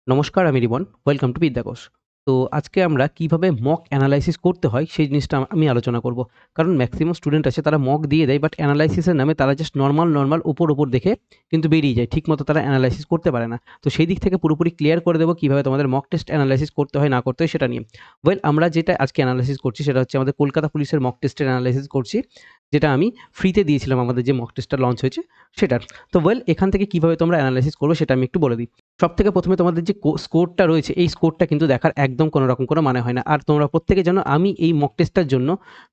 নমস্কার, আমি ribbon. Welcome to বিদ্যাকোষ। তো আজকে আমরা কিভাবে মক অ্যানালাইসিস করতে হয় সেই জিনিসটা আমি আলোচনা করব। কারণ ম্যাক্সিমাম স্টুডেন্ট আছে তারা মক দিয়ে দেয় বাট অ্যানালাইসিস এর নামে তারা জাস্ট নরমাল উপর দেখে কিন্তু বেরিয়ে যায়। ঠিকমতো তারা অ্যানালাইসিস করতে পারে না। তো সেই দিক থেকে পুরোপুরি ক্লিয়ার করে দেব কিভাবে তোমাদের মক টেস্ট অ্যানালাইসিস করতে হয় না করতে হয় সেটা নিয়ে। আমরা যেটা আজকে অ্যানালাইসিস করছি সেটা হচ্ছে আমাদের কলকাতা পুলিশের মক টেস্টের অ্যানালাইসিস করছি। যেটা আমি ফ্রিতে দিয়েছিলাম আমাদের যে মক টেস্টটা লঞ্চ হয়েছে সেটার। তো এখান থেকে কিভাবে তোমরা অ্যানালাইসিস করবে সেটা আমি একটু বলে দিই। সবথেকে ১ম এ তোমাদের যে স্কোরটা রয়েছে, এই স্কোরটা কিন্তু দেখার একদম কোনো রকম কোনো মানে হয় না। আর তোমরা প্রত্যেকে জানো আমি এই মক টেস্টটার জন্য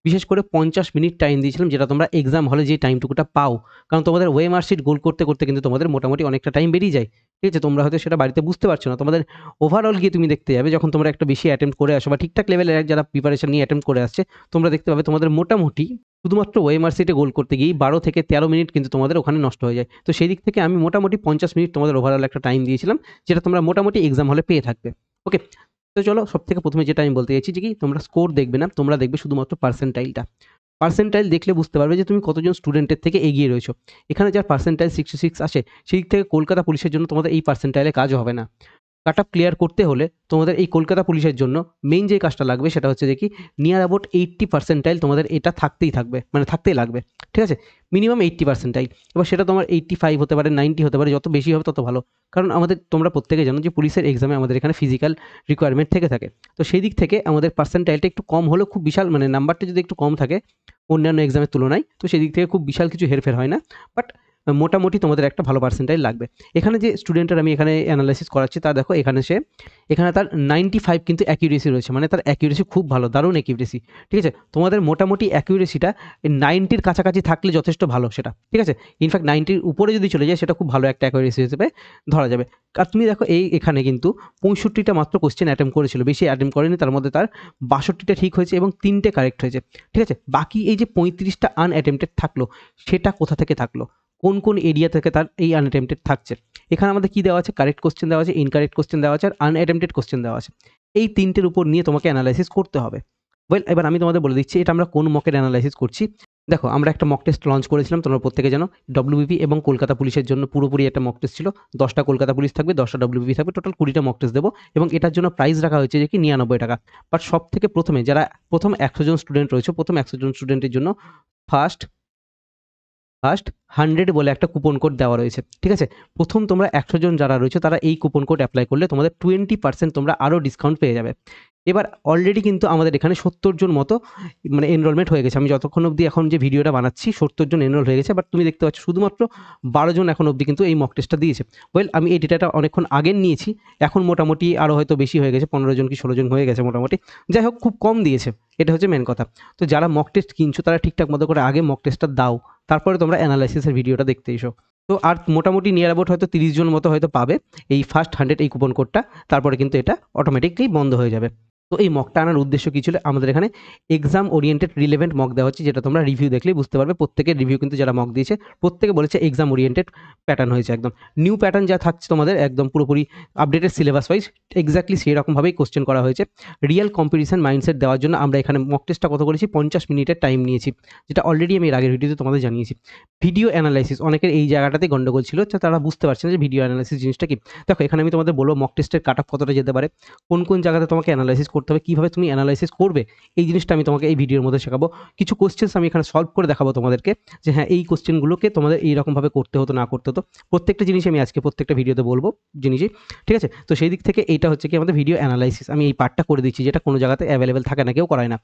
বিশেষ করে ৫০ মিনিট টাইম দিয়েছিলাম, যেটা তোমরা এক্সাম হলে যে টাইমটুকুটা পাও। কারণ তোমাদের ওএমআর শিট গোল করতে কিন্তু তোমাদের মোটামুটি অনেকটা টাইম বেরিয়ে যায়। ঠিক আছে? তোমরা হয়তো সেটা বাড়িতে বুঝতে পারছো না। তোমাদের ওভারঅল গিয়ে তুমি দেখতে যাবে যখন তোমরা একটু বেশি অ্যাটেম্প্ট করে আসো বা ঠিকঠাক লেভেলের যারা প্রিপারেশন নিয়ে অ্যাটেম্প্ট করে আসছে, তোমরা দেখতে পাবে তোমাদের মোটামুটি শুধুমাত্র ওএমআর শিটে গোল করতে গিয়েই ১২ থেকে ১৩ মিনিট কিন্তু তোমাদের ওখানে নষ্ট হয়ে যায়। তো সেই দিক থেকে আমি মোটামুটি ৫০ মিনিট তোমাদের ওভারঅল একটা টাইম দিয়েছিলাম, যেটা তোমরা মোটামুটি এক্সাম হলে পেয়ে থাকবে। ওকে? তো চলো সবথেকে ১ম এ যেটা আমি বলতে চাইছি যে কি তোমরা স্কোর দেখবে না, তোমরা দেখবে শুধুমাত্র পার্সেন্টাইলটা। পার্সেন্টাইল দেখলে বুঝতে পারবে যে তুমি কতজন স্টুডেন্টের থেকে এগিয়ে রয়েছো। এখানে যার পার্সেন্টাইল 66 আসে, সেই দিক থেকে কলকাতা পুলিশের জন্য তোমাদের এই পার্সেন্টাইলে কাজ হবে না। কাট অফ ক্লিয়ার করতে হলে তোমাদের এই কলকাতা পুলিশের জন্য মেইন যে কাজটা লাগবে সেটা হচ্ছে যে কি নিয়ার অ্যাবাউট 80 পার্সেন্টাইল তোমাদের এটা থাকতেই থাকবে, মানে থাকতেই লাগবে। ঠিক আছে? Minimum 80 percentile. এবার সেটা তোমার 85 হতে পারে, 90 হতে পারে, যত বেশি হবে তত ভালো। কারণ আমাদের তোমরা প্রত্যেকে জানো যে পুলিশের এক্সামে আমাদের এখানে ফিজিক্যাল রিকোয়ারমেন্ট থেকে থাকে। তো সেই দিক থেকে আমাদের পার্সেন্টাইলটা একটু কম হলেও খুব বিশাল, মানে নাম্বারটা যদি একটু কম থাকে অন্যান্য এক্সামের তুলনায়, তো সেদিক থেকে খুব বিশাল কিছু হেরফের হয় না। বাট মোটামুটি তোমাদের একটা ভালো পার্সেন্টাইল লাগবে। এখানে যে স্টুডেন্টের আমি এখানে অ্যানালাইসিস করাচ্ছি তা দেখো, এখানে তার 95 কিন্তু অ্যাকিউরেসি রয়েছে। মানে তার অ্যাকিউরেসি খুব ভালো, দারুণ অ্যাকিউরেসি। ঠিক আছে? তোমাদের মোটামুটি অ্যাকিউরেসিটা 90 র কাছাকাছি থাকলে যথেষ্ট ভালো সেটা। ঠিক আছে? ইনফ্যাক্ট 90 র উপরে যদি চলে যায় সেটা খুব ভালো একটা অ্যাকিউরেসি হিসেবে ধরা যাবে। আর তুমি দেখো এখানে কিন্তু ৬৫ টা মাত্র কোয়েশ্চেন অ্যাটেম্প্ট করেছিল। বেশি অ্যাটেম্প্ট করেনি। তার মধ্যে তার ৬২ টা ঠিক হয়েছে এবং ৩ টে কারেক্ট হয়েছে। ঠিক আছে? বাকি এই যে ৩৫ টা আনঅ্যাটেম্পটেড থাকলো, সেটা কোথা থেকে থাকলো? কোন এরিয়া থেকে তার এই আনঅ্যাটেম্পটেড থাকছে? এখানে আমাদের কি দেওয়া আছে? কারেক্ট কোয়েশ্চেন দেওয়া আছে, ইনকারেক্ট কোয়েশ্চেন দেওয়া আছে আর আনঅ্যাটেম্পটেড কোয়েশ্চেন দেওয়া আছে। এই ৩ টের উপর নিয়ে তোমাকে অ্যানালাইসিস করতে হবে। এবার আমি তোমাদের বলে দিচ্ছি এটা আমরা কোন মকের অ্যানালাইসিস করছি। দেখো, আমরা একটা মক টেস্ট লঞ্চ করেছিলাম, তোমরা প্রত্যেকে জানো। ডব্লিউবিপি এবং কলকাতা পুলিশের জন্য পুরোপুরি একটা মক টেস্ট ছিল। ১০ টা কলকাতা পুলিশ থাকবে, ১০ টা ডব্লিউবিপি থাকবে। টোটাল ২০ টা মক টেস্ট দেবো এবং এটার জন্য প্রাইস রাখা হয়েছে যে কি ৳৯৯। বাট সবথেকে ১ম এ যারা প্রথম ১০০ জন স্টুডেন্ট রয়েছে, প্রথম ১০০ জন স্টুডেন্টের জন্য ফার্স্ট ফার্স্ট 100 বলে একটা কুপন কোড দেওয়া রয়েছে। ঠিক আছে? প্রথম তোমরা ১০০ জন যারা রয়েছে তারা এই কুপন কোড এপ্লাই করলে তোমাদের 20% তোমরা আরও ডিসকাউন্ট পেয়ে যাবে। এবার অলরেডি কিন্তু আমাদের এখানে ৭০ জন মতো মানে এনরোলমেন্ট হয়ে গেছে। আমি যতক্ষণ অবধি এখন যে ভিডিওটা বানাচ্ছি ৭০ জন এনরোল হয়ে গেছে। বাট তুমি দেখতে পাচ্ছ শুধুমাত্র ১২ জন এখন অবধি কিন্তু এই মক টেস্টটা দিয়েছে। আমি এই ডেটাটা অনেকক্ষণ আগে নিয়েছি। এখন মোটামুটি আরও হয়তো বেশি হয়ে গেছে। ১৫ জন কি ১৬ জন হয়ে গেছে মোটামুটি। যাই হোক, খুব কম দিয়েছে। এটা হচ্ছে মেন কথা। তো যারা মক টেস্ট কিনছো তারা ঠিকঠাক মতো করে আগে মক টেস্টটা দাও। তারপরে তোমরা অ্যানালাইসিসের ভিডিওটা দেখতে এসো। তো আর মোটামুটি নিয়ার অ্যাবাউট হয়তো ৩০ জন মতো হয়তো পাবে এই ফার্স্ট 100 এই কুপন কোডটা। তারপরে কিন্তু এটা অটোমেটিকলি বন্ধ হয়ে যাবে। তো এই মকটা আনার উদ্দেশ্য কি ছিল? আমাদের এখানে এক্সাম ওরিয়েন্টেড রিলেভেন্ট মক দেওয়া হচ্ছে, যেটা তোমরা রিভিউ দেখলেই বুঝতে পারবে। প্রত্যেকের রিভিউ কিন্তু যারা মক দিয়েছে প্রত্যেকে বলেছে এক্সাম ওরিয়েন্টেড প্যাটার্ন হয়েছে একদম। নিউ প্যাটার্ন যা থাকছে তোমাদের একদম পুরোপুরি আপডেটেড সিলেবাস ওয়াইজ এক্স্যাক্টলি সেরকমভাবেই কোশ্চেন করা হয়েছে। রিয়েল কম্পিটিশন মাইন্ডসেট দেওয়ার জন্য আমরা এখানে মক টেস্টটা কত করেছি? ৫০ মিনিটের টাইম নিয়েছি, যেটা অলরেডি আমি এর আগের ভিডিওতে তোমাদের জানিয়েছি। ভিডিও অ্যানালাইসিস অনেকের এই জায়গাটাতে গন্ডগোল ছিল, তারা বুঝতে পারছে না যে ভিডিও অ্যানালাইসিস জিনিসটা কি। দেখো, এখানে আমি তোমাদের বলবো মক টেস্টের কাট অফ কতটা যেতে পারে, কোন জায়গাতে তোমাকে অ্যানালাইসিস করতে হবে, কীভাবে তুমি অ্যানালাইসিস করবে, এই জিনিসটা আমি তোমাকে এই ভিডিওর মধ্যে শেখাবো। কিছু কোশ্চেন্স আমি এখানে সলভ করে দেখাবো তোমাদেরকে, যে হ্যাঁ এই কোশ্চেনগুলোকে তোমাদের এইরকমভাবে করতে হতো না করতে হতো। প্রত্যেকটা জিনিস আমি আজকে প্রত্যেকটা ভিডিওতে বলবো জিনিসই। ঠিক আছে? তো সেই দিক থেকে এইটা হচ্ছে কি আমাদের ভিডিও অ্যানালাইসিস। আমি এই পার্টটা করে দিচ্ছি, যেটা কোনো জায়গাতে অ্যাভেলেবেল থাকে না, কেউ করায় না।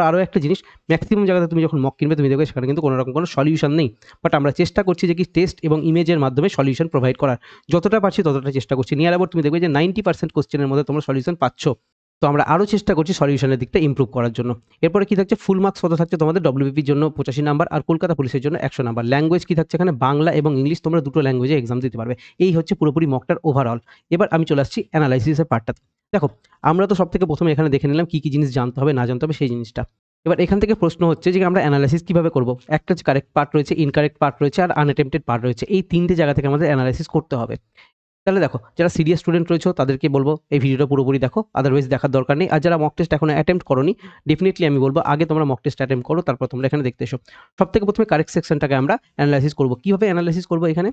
আরও একটা জিনিস, ম্যাক্সিমাম জায়গাতে তুমি যখন মক কিনবে তুমি দেখবে সেখানে কিন্তু কোনো রকম কোনো সলিউশন নেই। বাট আমরা চেষ্টা করছি যে কি টেস্ট এবং ইমেজের মাধ্যমে সলিউশন প্রোভাইড করার। যতটা পারছি ততটা চেষ্টা করছি। নিয়ার অ্যাবাউট তুমি দেখবে যে 90% কোশ্চেনের মধ্যে তোমরা সলিউশন পাচ্ছ। তো আমরা আরও চেষ্টা করছি সলিউশনের দিকটা ইমপ্রুভ করার জন্য। এরপরে কি থাকছে? ফুল মার্কস কত থাকছে তোমাদের? ডব্লিউবিপির জন্য 85 নাম্বার আর কলকাতা পুলিশের জন্য 100 নাম্বার। ল্যাঙ্গুয়েজ কি থাকছে এখানে? বাংলা এবং ইংলিশ, তোমরা দুটো ল্যাঙ্গুয়েজে এক্সাম দিতে পারবে। এই হচ্ছে পুরোপুরি মকটার ওভারঅল। এবার আমি চলে আসছি অ্যানালাইসিসের পার্টটাতে। দেখো, আমরা তো সবথেকে প্রথমে এখানে দেখে নিলাম কি জিনিস জানতে হবে না জানতে হবে সেই জিনিসটা। এবার এখান থেকে প্রশ্ন হচ্ছে যে আমরা অ্যানালাইসিস কিভাবে করব? একটা হচ্ছে কারেক্ট পার্ট রয়েছে, ইনকারেক্ট পার্ট রয়েছে আর আনঅ্যাটেম্পটেড পার্ট রয়েছে। এই ৩ টে জায়গা থেকে আমাদের অ্যানালাইসিস করতে হবে। তাহলে দেখো যারা সিরিয়াস স্টুডেন্ট রয়েছে তাদেরকে বলবো এই ভিডিওটা পুরোপুরি দেখো, আদারওয়াইজ দেখার দরকার নেই। আর যারা মক টেস্ট এখনো অ্যাটেম্প্ট করোনি, ডেফিনেটলি আমি বলবো আগে তোমরা মক টেস্ট অ্যাটেম্প্ট করো, তারপর তোমরা এখানে দেখতে এসো। সবথেকে প্রথমে কারেক্ট সেকশনটাকে আমরা অ্যানালাইসিস করবো। কিভাবে অ্যানালাইসিস করবো? এখানে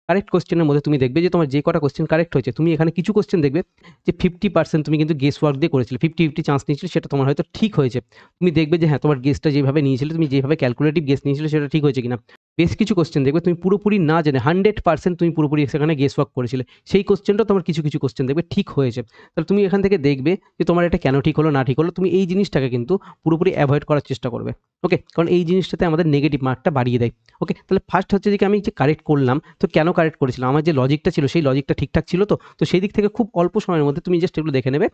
কারেক্ট কোশ্চেনের মধ্যে তুমি দেখবে যে তোমার যে কটা কোশ্চেন কারেক্ট হয়েছে, তুমি এখানে কিছু কোশ্চেন দেখবে যে 50% তুমি কিন্তু গেস ওয়ার্ক দিয়ে করেছিলে, 50-50 চান্স নিয়েছিলে, সেটা তোমার হয়তো ঠিক হয়েছে। তুমি দেখবে যে হ্যাঁ তোমার গেসটা যেভাবে নিয়েছিলে, তুমি যেভাবে ক্যালকুলেটিভ গেস নিয়েছিলে সেটা ঠিক হয়েছে কিনা। বেশ কিছু কোশ্চেন দেখবে তুমি পুরোপুরি না জেনে 100% তুমি পুরোপুরি সেখানে গেস ওয়ার্ক করেছিলে, সেই কোশ্চেনটা তোমার কিছু কিছু কোশ্চেন দেখবে ঠিক হয়েছে। তাহলে তুমি এখান থেকে দেখবে যে তোমার এটা কেন ঠিক হলো না ঠিক হলো, তুমি এই জিনিসটাকে কিন্তু পুরোপুরি অ্যাভয়েড করার চেষ্টা করবে। ওকে, কারণ এই জিনিসটাতে আমাদের নেগেটিভ মার্কটা বাড়িয়ে দেয়। ওকে, তাহলে ফার্স্ট হচ্ছে যে আমি যে কারেক্ট করলাম, তো কেন কারেক্ট করেছিলাম, আমার যে লজিকটা ছিল সেই লজিকটা ঠিকঠাক ছিল। তো সেই দিক থেকে খুব অল্প সময়ের মধ্যে তুমি জাস্ট এগুলো দেখে নেবে।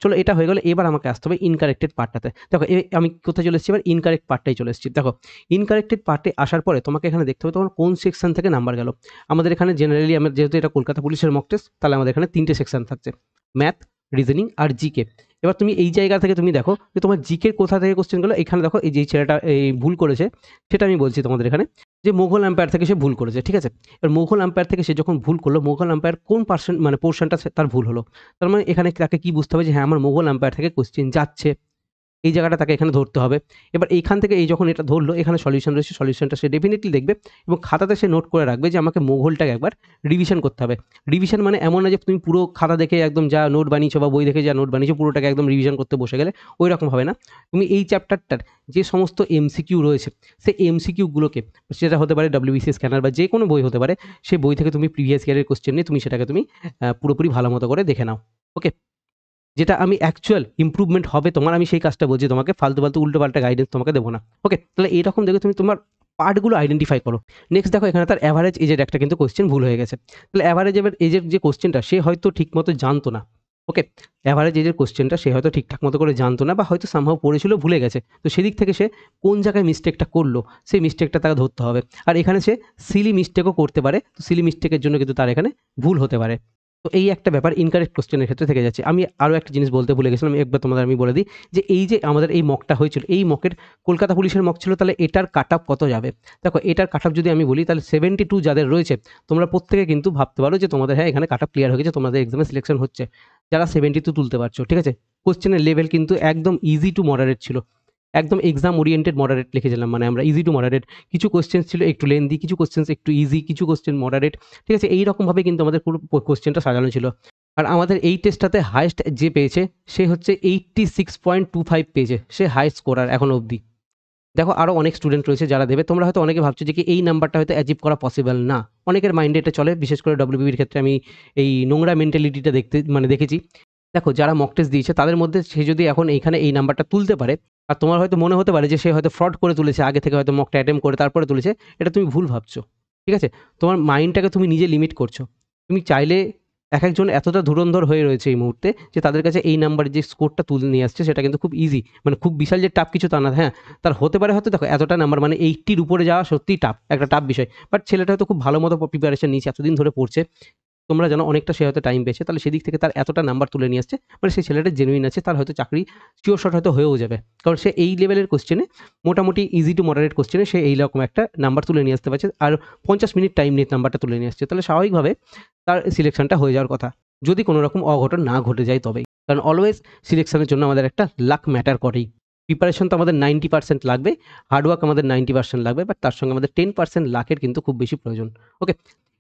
চলো এটা হয়ে গেলে, এবার আমাকে আসতে হবে ইনকারেক্টেড পার্টটাতে। দেখো আমি কোথায় চলে এসেছি, এবার ইনকারেক্ট পার্টটাই চলে এসেছি। দেখো ইনকারেক্টেড পার্টে আসার পরে তোমাকে এখানে দেখতে হবে তোমার কোন সেকশন থেকে নাম্বার গেল। আমাদের এখানে জেনারেলি, আমরা যেহেতু এটা কলকাতা পুলিশের মক টেস্ট, তাহলে আমাদের এখানে 3টে সেকশন থাকছে, ম্যাথ, রিজনিং আর জিকে। এবার তুমি এই জায়গা থেকে তুমি দেখো যে তোমার জিকের কোথা থেকে কোশ্চেন গেলো। এখানে দেখো এই যে ছেলেটা এই ভুল করেছে, সেটা আমি বলছি তোমাদের এখানে, যে মুঘল এম্পায়ার থেকে সে ভুল করেছে, ঠিক আছে। এবার মুঘল এম্পায়ার থেকে সে যখন ভুল করলো, মুঘল এম্পায়ার কোন পোর্শনটা তার ভুল হলো, তার মানে এখানে তাকে কি বুঝতে হবে যে হ্যাঁ আমার মুঘল এম্পায়ার থেকে কোশ্চেন যাচ্ছে, এই জায়গাটা তাকে এখানে ধরতে হবে। এবার এইখান থেকে এই যখন এটা ধরলো, এখানে সলিউশন রয়েছে, সলিউশনটা সে ডেফিনেটলি দেখবে এবং খাতাতে সে নোট করে রাখবে যে আমাকে মুঘলটাকে একবার রিভিশন করতে হবে। রিভিশন মানে এমন না যে তুমি পুরো খাতা দেখে একদম যা নোট বানিয়েছো বা বই দেখে যা নোট বানিয়েছো পুরোটাকে একদম রিভিশন করতে বসে গেলে, ওই রকম হবে না। তুমি এই চ্যাপ্টারটার যে সমস্ত এমসিকিউ রয়েছে, সেই এমসিকিউগুলোকে, সেটা হতে পারে ডব্লিউবিসি স্ক্যানার বা যে কোনো বই হতে পারে, সেই বই থেকে তুমি প্রিভিয়াস ইয়ারের কোশ্চেন নিয়ে তুমি সেটাকে তুমি পুরোপুরি ভালো মতো করে দেখে নাও। ওকে, যেটা আমি অ্যাকচুয়াল ইমপ্রুভমেন্ট হবে তোমার, আমি সেই কাজটা বলছি তোমাকে, ফালতু উল্টোপাল্টা গাইডেন্স তোমাকে দেবো না। ওকে, তাহলে এইরকম দেখে তুমি তোমার পার্টগুলো আইডেন্টিফাই করো। নেক্সট দেখো এখানে তার অ্যাভারেজ এজের একটা কিন্তু কোশ্চেন ভুল হয়ে গেছে। তাহলে অ্যাভারেজ এজের যে কোশ্চেনটা সে হয়তো ঠিকমতো জানতো না। ওকে, অ্যাভারেজ এজের কোশ্চেনটা সে হয়তো ঠিকঠাক মতো করে জানতো না, বা হয়তো সামহাও পড়েছিল ভুলে গেছে। তো সেদিক থেকে সে কোন জায়গায় মিস্টেকটা করলো, সেই মিস্টেকটা তাকে ধরতে হবে। আর এখানে সে সিলি মিস্টেকও করতে পারে, তো সিলি মিস্টেকের জন্য কিন্তু তার এখানে ভুল হতে পারে। তো এই একটা ব্যাপার ইনকারেক্ট কোশ্চেনের ক্ষেত্রে থেকে যাচ্ছে। আমি আরও একটা জিনিস বলতে ভুলে গেছিলাম, একবার তোমাদের আমি বলে দিই যে এই যে আমাদের এই মকটা হয়েছিল, এই মকের কলকাতা পুলিশের মক ছিল, তাহলে এটার কাট অফ কত যাবে? দেখো এটার কাট অফ যদি আমি বলি, তাহলে 72 যাদের রয়েছে, তোমরা প্রত্যেকে কিন্তু ভাবতে পারো যে তোমাদের হ্যাঁ এখানে কাট অফ ক্লিয়ার হয়ে গেছে, তোমাদের এক্সামে সিলেকশন হচ্ছে, যারা 72 তুলতে পারছো, ঠিক আছে। কোশ্চেনের লেভেল কিন্তু একদম ইজি টু মডারেট ছিল, একদম এক্সাম ওরিয়েন্টেড মডারেট লিখেছিলাম, মানে আমরা ইজি টু মডারেট। কিছু কোশ্চেন ছিল একটু লেন্দি, কিছু কোশ্চেন একটু ইজি, কিছু কোশ্চেন মডারেট, ঠিক আছে। এইরকমভাবে কিন্তু আমাদের পুরো কোশ্চেনটা সাজানো ছিল। আর আমাদের এই টেস্টটাতে হাইয়েস্ট যে পেয়েছে সে হচ্ছে 86.25 পেয়েছে, সে হাইয়েস্ট স্কোরার এখন অবধি। দেখো আরও অনেক স্টুডেন্ট রয়েছে যারা দেবে, তোমরা হয়তো অনেকে ভাবছো যে কি এই নাম্বারটা হয়তো অ্যাচিভ করা পসিবল না, অনেকের মাইন্ডে এটা চলে, বিশেষ করে ডব্লিউবির ক্ষেত্রে আমি এই নোংরা মেন্টালিটিটা দেখেছি। দেখো যারা মক টেস্ট দিয়েছে তাদের মধ্যে সে যদি এখন এইখানে এই নাম্বারটা তুলতে পারে, আর তোমার হয়তো মনে হতে পারে যে সে হয়তো ফ্রড করে তুলেছে, আগে থেকে হয়তো মকটা অ্যাটেম্প করে তারপরে তুলেছে, এটা তুমি ভুল ভাবছো, ঠিক আছে। তোমার মাইন্ডটাকে তুমি নিজে লিমিট করছো। তুমি চাইলে, এক একজন এতটা ধুরন্ধর হয়ে রয়েছে এই মুহূর্তে যে তাদের কাছে এই নাম্বারের যে স্কোরটা তুলে নিয়ে আসছে সেটা কিন্তু খুব ইজি, মানে খুব বিশাল যে টাফ কিছু তা না। হ্যাঁ, তার হতে পারে হয়তো, দেখো এতটা নাম্বার মানে 80-র উপরে যাওয়া সত্যিই টাফ, একটা টাফ বিষয়, বাট ছেলেটা হয়তো খুব ভালো মতো প্রিপারেশন নিয়েছে, এতদিন ধরে পড়ছে, তোমরা জানো অনেকটা সে হয়তো টাইম পেয়েছে, তাহলে সেদিক থেকে তার এতটা নাম্বার তুলে নিয়ে আসছে, মানে সেই ছেলেটা জেনুইন আছে, তার হয়তো চাকরি শিওর শট হয়তো হয়েও যাবে, কারণ সে এই লেভেলের কোশ্চেনে, মোটামুটি ইজি টু মডারেট কোশ্চেনে সে এইরকম একটা নাম্বার তুলে নিয়ে আসতে পারছে, আর 50 মিনিট টাইম নিয়ে নাম্বারটা তুলে নিয়ে আসছে, তাহলে স্বাভাবিকভাবে তার সিলেকশনটা হয়ে যাওয়ার কথা, যদি কোনো রকম অঘটন না ঘটে যায় তবেই। কারণ অলওয়েজ সিলেকশনের জন্য আমাদের একটা লাক ম্যাটার করেই। প্রিপারেশন তো আমাদের 90% লাগবে, হার্ডওয়ার্ক আমাদের 90% লাগবে, বাট তার সঙ্গে আমাদের 10% লাকের কিন্তু খুব বেশি প্রয়োজন। ওকে,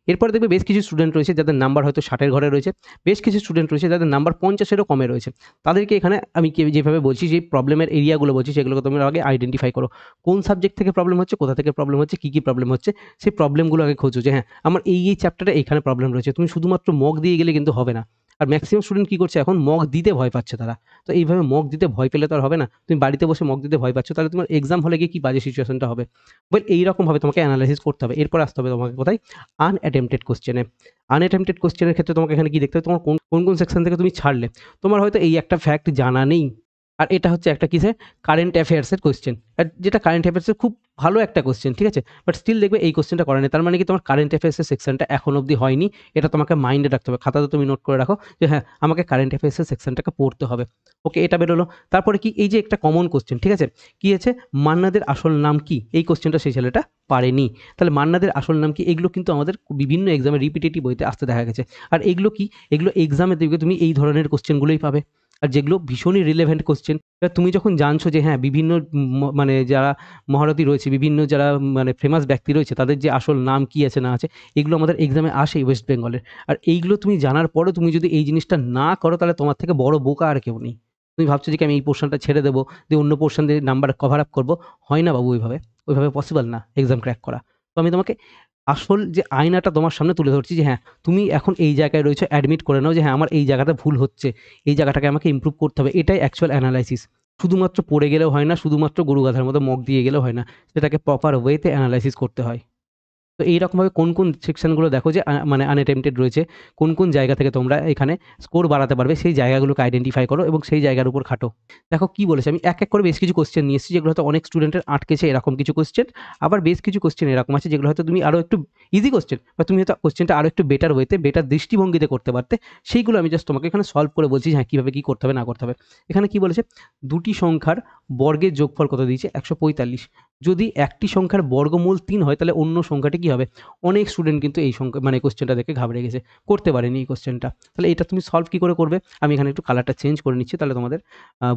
এরপরে দেখবে বেশ কিছু স্টুডেন্ট রয়েছে যাদের নাম্বার হয়তো 60-এর ঘরে রয়েছে, বেশ কিছু স্টুডেন্ট রয়েছে যাদের নাম্বার 50-এরও কমে রয়েছে। তাদেরকে এখানে আমি যেভাবে বলছি, যে প্রবলেমের এরিয়াগুলো বলছি, সেগুলোকে তোমরা আগে আইডেন্টিফাই করো, কোন সাবজেক্ট থেকে প্রবলেম হচ্ছে, কোথা থেকে প্রবলেম হচ্ছে, কী প্রবলেম হচ্ছে, সেই প্রবলেমগুলো আগে খোঁজো, যে হ্যাঁ আমার এই চ্যাপ্টারে এইখানে প্রবলেম রয়েছে। তুমি শুধুমাত্র মক দিয়ে গেলে কিন্তু হবে না। আর ম্যাক্সিমাম স্টুডেন্ট কী করছে, এখন মক দিতে ভয় পাচ্ছে তারা। তো এইভাবে মক দিতে ভয় পেলে তো আর হবে না, তুমি বাড়িতে বসে মক দিতে ভয় পাচ্ছ, তাহলে তোমার এক্সাম হলে গিয়ে কী বাজে সিচুয়েশনটা হবে। বল এইরকমভাবে তোমাকে অ্যানালাইসিস করতে হবে। এরপর আসতে হবে তোমাকে কোথায়, আনঅ্যাটেম্পটেড কোশ্চেনে। আনঅ্যাটেম্পটেড কোশ্চেনের ক্ষেত্রে তোমাকে এখানে কি দেখতে হবে, তোমার কোন সেকশন থেকে তুমি ছাড়লে। তোমার হয়তো এই একটা ফ্যাক্ট জানা নেই আর এটা হচ্ছে একটা কিসে কারেন্ট অ্যাফেয়ার্সের কোশ্চেন, আর যেটা কারেন্ট অ্যাফেয়ার্সের খুব ভালো একটা কোশ্চেন, ঠিক আছে, বাট স্টিল দেখবে এই কোশ্চেনটা করেনি, তার মানে কি তোমার কারেন্ট অ্যাফেয়ার্সের সেকশনটা এখন অবধি হয়নি, এটা তোমাকে মাইন্ডে রাখতে হবে, খাতাতে তুমি নোট করে রাখো যে হ্যাঁ আমাকে কারেন্ট অ্যাফেয়ার্সের সেকশনটাকে পড়তে হবে। ওকে, এটা বেরোলো। তারপরে কি এই যে একটা কমন কোশ্চেন, ঠিক আছে, কি আছে, মান্নাদের আসল নাম কি, এই কোশ্চেনটা সেই ছেলেটা পারেনি। তাহলে মান্নাদের আসল নাম কি, এগুলো কিন্তু আমাদের বিভিন্ন এক্সামে রিপিটেটিভ বইতে আসতে দেখা গেছে। আর এগুলো কি, এগুলো এক্সামে দেখবে তুমি এই ধরনের কোশ্চেনগুলোই পাবে, আর যেগুলো ভীষণই রিলেভেন্ট কোশ্চেন। এবার তুমি যখন জানছো যে হ্যাঁ বিভিন্ন মানে যারা মহারথী রয়েছে, বিভিন্ন যারা মানে ফেমাস ব্যক্তি রয়েছে, তাদের যে আসল নাম কি আছে না আছে, এগুলো আমাদের এক্সামে আসে ওয়েস্ট বেঙ্গলের। আর এইগুলো তুমি জানার পরেও তুমি যদি এই জিনিসটা না করো, তাহলে তোমার থেকে বড় বোকা আর কেউ নেই। তুমি ভাবছো যে কি আমি এই পোর্শনটা ছেড়ে দেবো, দিয়ে অন্য পোর্শন দিয়ে নাম্বার কভার আপ করবো, হয় না বাবু, ওইভাবে পসিবল না এক্সাম ক্র্যাক করা। তো আমি তোমাকে আসল যে আয়নাটা তোমার সামনে তুলে ধরছি যে হ্যাঁ তুমি এখন এই জায়গায় রয়েছো, অ্যাডমিট করে নাও যে হ্যাঁ আমার এই জায়গাটা ভুল হচ্ছে, এই জায়গাটাকে আমাকে ইমপ্রুভ করতে হবে, এটাই অ্যাকচুয়াল অ্যানালাইসিস। শুধুমাত্র পড়ে গেলেও হয় না, শুধুমাত্র গরু গাধার মতো মক দিয়ে গেলেও হয় না, সেটাকে প্রপার ওয়েতে অ্যানালাইসিস করতে হয়। তো এইরকমভাবে কোন কোন সেকশনগুলো দেখো যে মানে আনঅ্যাটেম্পটেড রয়েছে, কোন কোন জায়গা থেকে তোমরা এখানে স্কোর বাড়াতে পারবে, সেই জায়গাগুলোকে আইডেন্টিফাই করো এবং সেই জায়গার উপর খাটো। দেখো কি বলেছে, আমি এক এক করে বেশ কিছু কোশ্চেন নিয়ে এসেছি, যেগুলো হয়তো অনেক স্টুডেন্টের আটকেছে এরকম কিছু কোশ্চেন, আবার বেশ কিছু কোশ্চেন এরকম আছে যেগুলো হয়তো তুমি আরও একটু ইজি কোশ্চেন, বা তুমি হয়তো কোশ্চেনটা আরও একটু বেটার ওয়েতে, বেটার দৃষ্টিভঙ্গিতে করতে পারতে, সেইগুলো আমি জাস্ট তোমাকে এখানে সলভ করে বলছি হ্যাঁ কীভাবে কী করতে হবে না করতে হবে। এখানে কি বলেছে, দুটি সংখ্যার বর্গের যোগফল কত দিয়েছে, 145। যদি একটি সংখ্যার বর্গমূল 3 হয়, তাহলে অন্য সংখ্যাটি কী হবে। অনেক স্টুডেন্ট কিন্তু এই সংখ্যা মানে কোশ্চেনটা দেখে ঘাবড়ে গেছে, করতে পারেনি এই কোশ্চেনটা। তাহলে এটা তুমি সলভ কী করে করবে, আমি এখানে একটু কালারটা চেঞ্জ করে নিচ্ছি, তাহলে তোমাদের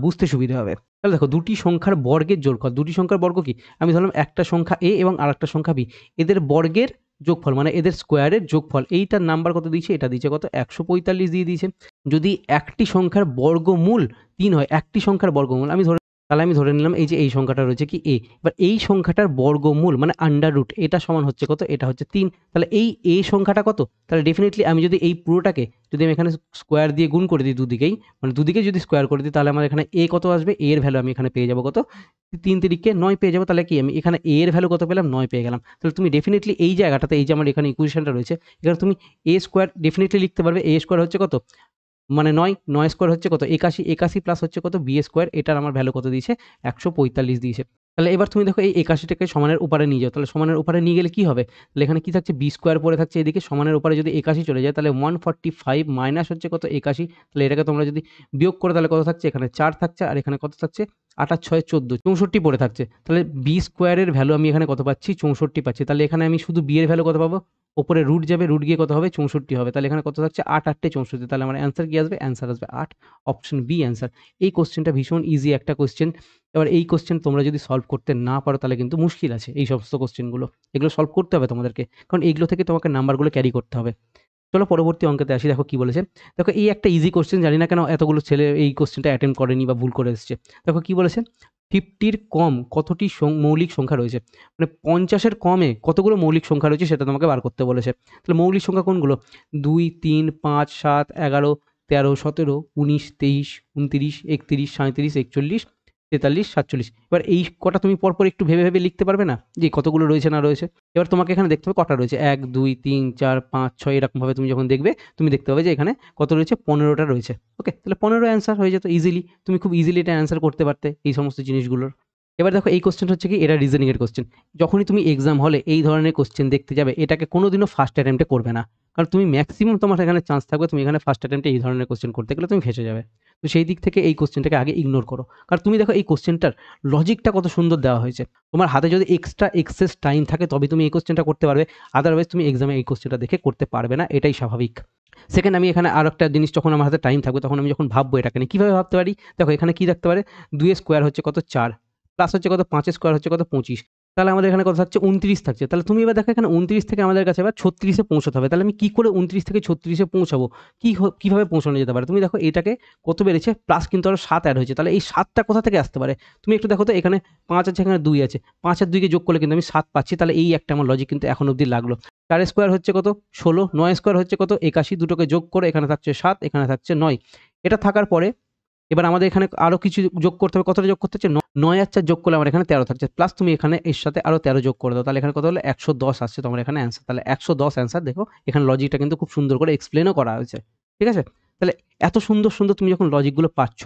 বুঝতে সুবিধা হবে। তাহলে দেখো দুটি সংখ্যার বর্গের যোগফল, দুটি সংখ্যার বর্গ কি, আমি ধরলাম একটা সংখ্যা এ এবং আরেকটা সংখ্যা বি, এদের বর্গের যোগফল মানে এদের স্কোয়ারের যোগফল, এইটার নাম্বার কত দিয়েছে, এটা দিয়েছে কত, 145 দিয়ে দিয়েছে। যদি একটি সংখ্যার বর্গমূল 3 হয়, একটি সংখ্যার বর্গমূল তাহলে আমি ধরে নিলাম এই যে এই সংখ্যাটা রয়েছে কি এ, এবার এই সংখ্যাটার বর্গমূল মানে আন্ডার রুট, এটা সমান হচ্ছে কত, এটা হচ্ছে 3। তাহলে এই এ সংখ্যাটা কত, তাহলে ডেফিনেটলি আমি যদি এই পুরোটাকে যদি আমি এখানে স্কোয়ার দিয়ে গুণ করে দিই দুদিকেই, মানে দুদিকে যদি স্কোয়ার করে দিই, তাহলে আমার এখানে এ কত আসবে, এ এর ভ্যালু আমি এখানে পেয়ে যাবো কত, 3 তিরিকে 9 পেয়ে যাবো। তাহলে কি আমি এখানে এ এর ভ্যালু কত পেলাম, 9 পেয়ে গেলাম। তাহলে তুমি ডেফিনেটলি এই জায়গাটাতে, এই যে আমার এখানে ইকুয়েশনটা রয়েছে, এখানে তুমি এ স্কোয়ার ডেফিনেটলি লিখতে পারবে। এ স্কোয়ার হচ্ছে কত, মানে 9 স্কোয়ার হচ্ছে কত, 81 প্লাস হচ্ছে কত বি স্কোয়ার, এটার আমার ভ্যালু কত দিয়েছে, 145 দিয়েছে। তাহলে এবার তুমি দেখো এই 81টাকে সমানের উপরে নিয়ে যাও, তাহলে সমানের উপরে নিয়ে গেলে কি হবে, তাহলে এখানে কি থাকছে, বি স্কোয়ার পরে থাকছে, এদিকে সমানের উপরে যদি 81 চলে যায়, তাহলে 145 মাইনাস হচ্ছে কত 81, তাহলে এটাকে তোমরা যদি বিয়োগ করে তাহলে কত থাকছে, এখানে 4 থাকছে, আর এখানে কত থাকছে, 8 আর 6 14, 64 পড়ে থাকছে। তাহলে বি স্কোয়ারের ভ্যালু আমি এখানে কত পাচ্ছি, 64 পাচ্ছি। তাহলে এখানে আমি শুধু বি এর ভ্যালু কত পাবো, ওপরে রুট যাবে, রুট গিয়ে কত হবে, 64 হবে। তাহলে এখানে কত থাকছে, 8 8 64। তাহলে আমার অ্যান্সার কি আসবে, অ্যান্সার আসবে 8, অপশন বি অ্যান্সার। এই কোশ্চেনটা ভীষণ ইজি একটা কোশ্চেন। এবার এই কোশ্চেন তোমরা যদি সলভ করতে না পারো, তাহলে কিন্তু মুশকিল আছে এই সমস্ত কোশ্চেনগুলো, এগুলো সলভ করতে হবে তোমাদেরকে, কারণ এইগুলো থেকে তোমাকে নাম্বারগুলো ক্যারি করতে হবে। চলো পরবর্তী অঙ্কেতে আসি, দেখো কি বলেছে। দেখো এই একটা ইজি কোশ্চেন, জানি না কেন এতগুলো ছেলে এই কোশ্চেনটা অ্যাটেম্প করেনি বা ভুল করে এসেছে। দেখো কি বলেছে, 50-র কম কতটি মৌলিক সংখ্যা রয়েছে, মানে 50-এর কমে কতগুলো মৌলিক সংখ্যা রয়েছে সেটা তোমাকে বার করতে বলেছে। তাহলে মৌলিক সংখ্যা কোনগুলো, 2 3 5 7 11 13 17 19 23 29 31 37 41 43 47। এবার এই কটা তুমি পরপর একটু ভেবে ভেবে লিখতে পারবে না যে কতগুলো রয়েছে না রয়েছে। এবার তোমাকে এখানে দেখতে হবে কটা রয়েছে, 1 2 3 4 5 6, এরকমভাবে তুমি যখন দেখবে তুমি দেখতে পাবে যে এখানে কত রয়েছে, 15টা রয়েছে। ওকে, তাহলে 15 অ্যান্সার হয়ে যেত ইজিলি, তুমি খুব ইজিলি এটা অ্যান্সার করতে পারতে এই সমস্ত জিনিসগুলোর। এবার দেখো এই কোশ্চেন হচ্ছে কি, এটা রিজনিং এর কোশ্চেন। যখনই তুমি এক্সাম হলে এই ধরনের কোশ্চেন দেখতে যাবে, এটাকে কোনোদিনও ফার্স্ট অ্যাটেম্পটে করবে না, কারণ তুমি ম্যাক্সিমাম তোমার এখানে চান্স থাকবে তুমি এখানে ফার্স্ট অ্যাটেম্পটে এই ধরনের কোশ্চেন করতে গেলে তুমি ফেঁসে যাবে। তো সেই দিক থেকে এই কোশ্চেনটাকে আগে ইগনোর করো, কারণ তুমি দেখো এই কোশ্চেনটার লজিকটা কত সুন্দর দেওয়া হয়েছে। তোমার হাতে যদি এক্সট্রা এক্সেস টাইম থাকে তবে তুমি এই কোশ্চেনটা করতে পারবে, আদারওয়াইজ তুমি এক্সামে এই কোশ্চেনটা দেখে করতে পারবে না, এটাই স্বাভাবিক। সেকেন্ড, আমি এখানে আর একটা জিনিস, যখন আমার হাতে টাইম থাকবে তখন আমি যখন ভাববো এটাকে নিয়ে কীভাবে ভাবতে পারি, দেখো এখানে কী থাকতে পারে, 2 স্কোয়ার হচ্ছে কত 4, প্লাস হচ্ছে কত 5 স্কোয়ার হচ্ছে কত 25, তাহলে আমাদের এখানে কত থাকছে 29 থাকছে। তাহলে তুমি এবার দেখো এখানে 29 থেকে আমাদের কাছে এবার 36-এ পৌঁছতে হবে। তাহলে আমি কী করে 29 থেকে 36-এ পৌঁছাবো, কীভাবে পৌঁছানো যেতে পারে, তুমি দেখো এটাকে কত বেড়েছে, প্লাস কিন্তু আরও 7 অ্যাড হয়েছে, তাহলে এই 7টা কোথা থেকে আসতে পারে, তুমি একটু দেখো তো, এখানে 5 আছে, এখানে 2 আছে, 5 আর 2কে যোগ করলে কিন্তু আমি 7 পাচ্ছি। তাহলে এই একটা আমার লজিক কিন্তু এখন অবধি লাগলো। 4 স্কোয়ার হচ্ছে কত 16, 9 স্কোয়ার হচ্ছে কত 81, দুটোকে যোগ করে এখানে থাকছে 7, এখানে থাকছে 9। এটা থাকার পরে এবার আমাদের এখানে আরও কিছু যোগ করতে হবে, কতটা যোগ করতে হচ্ছে, 9 আর 4 যোগ করলে আমার এখানে 13 থাকছে, প্লাস তুমি এখানে এর সাথে আরও 13 যোগ করে দাও, তাহলে এখানে কত হলো 110 আসছে তোমার এখানে অ্যান্সার। তাহলে 110 অ্যান্সার। দেখো এখানে লজিকটা কিন্তু খুব সুন্দর করে এক্সপ্লেনও করা হয়েছে, ঠিক আছে। তাহলে এত সুন্দর সুন্দর তুমি যখন লজিকগুলো পাচ্ছ,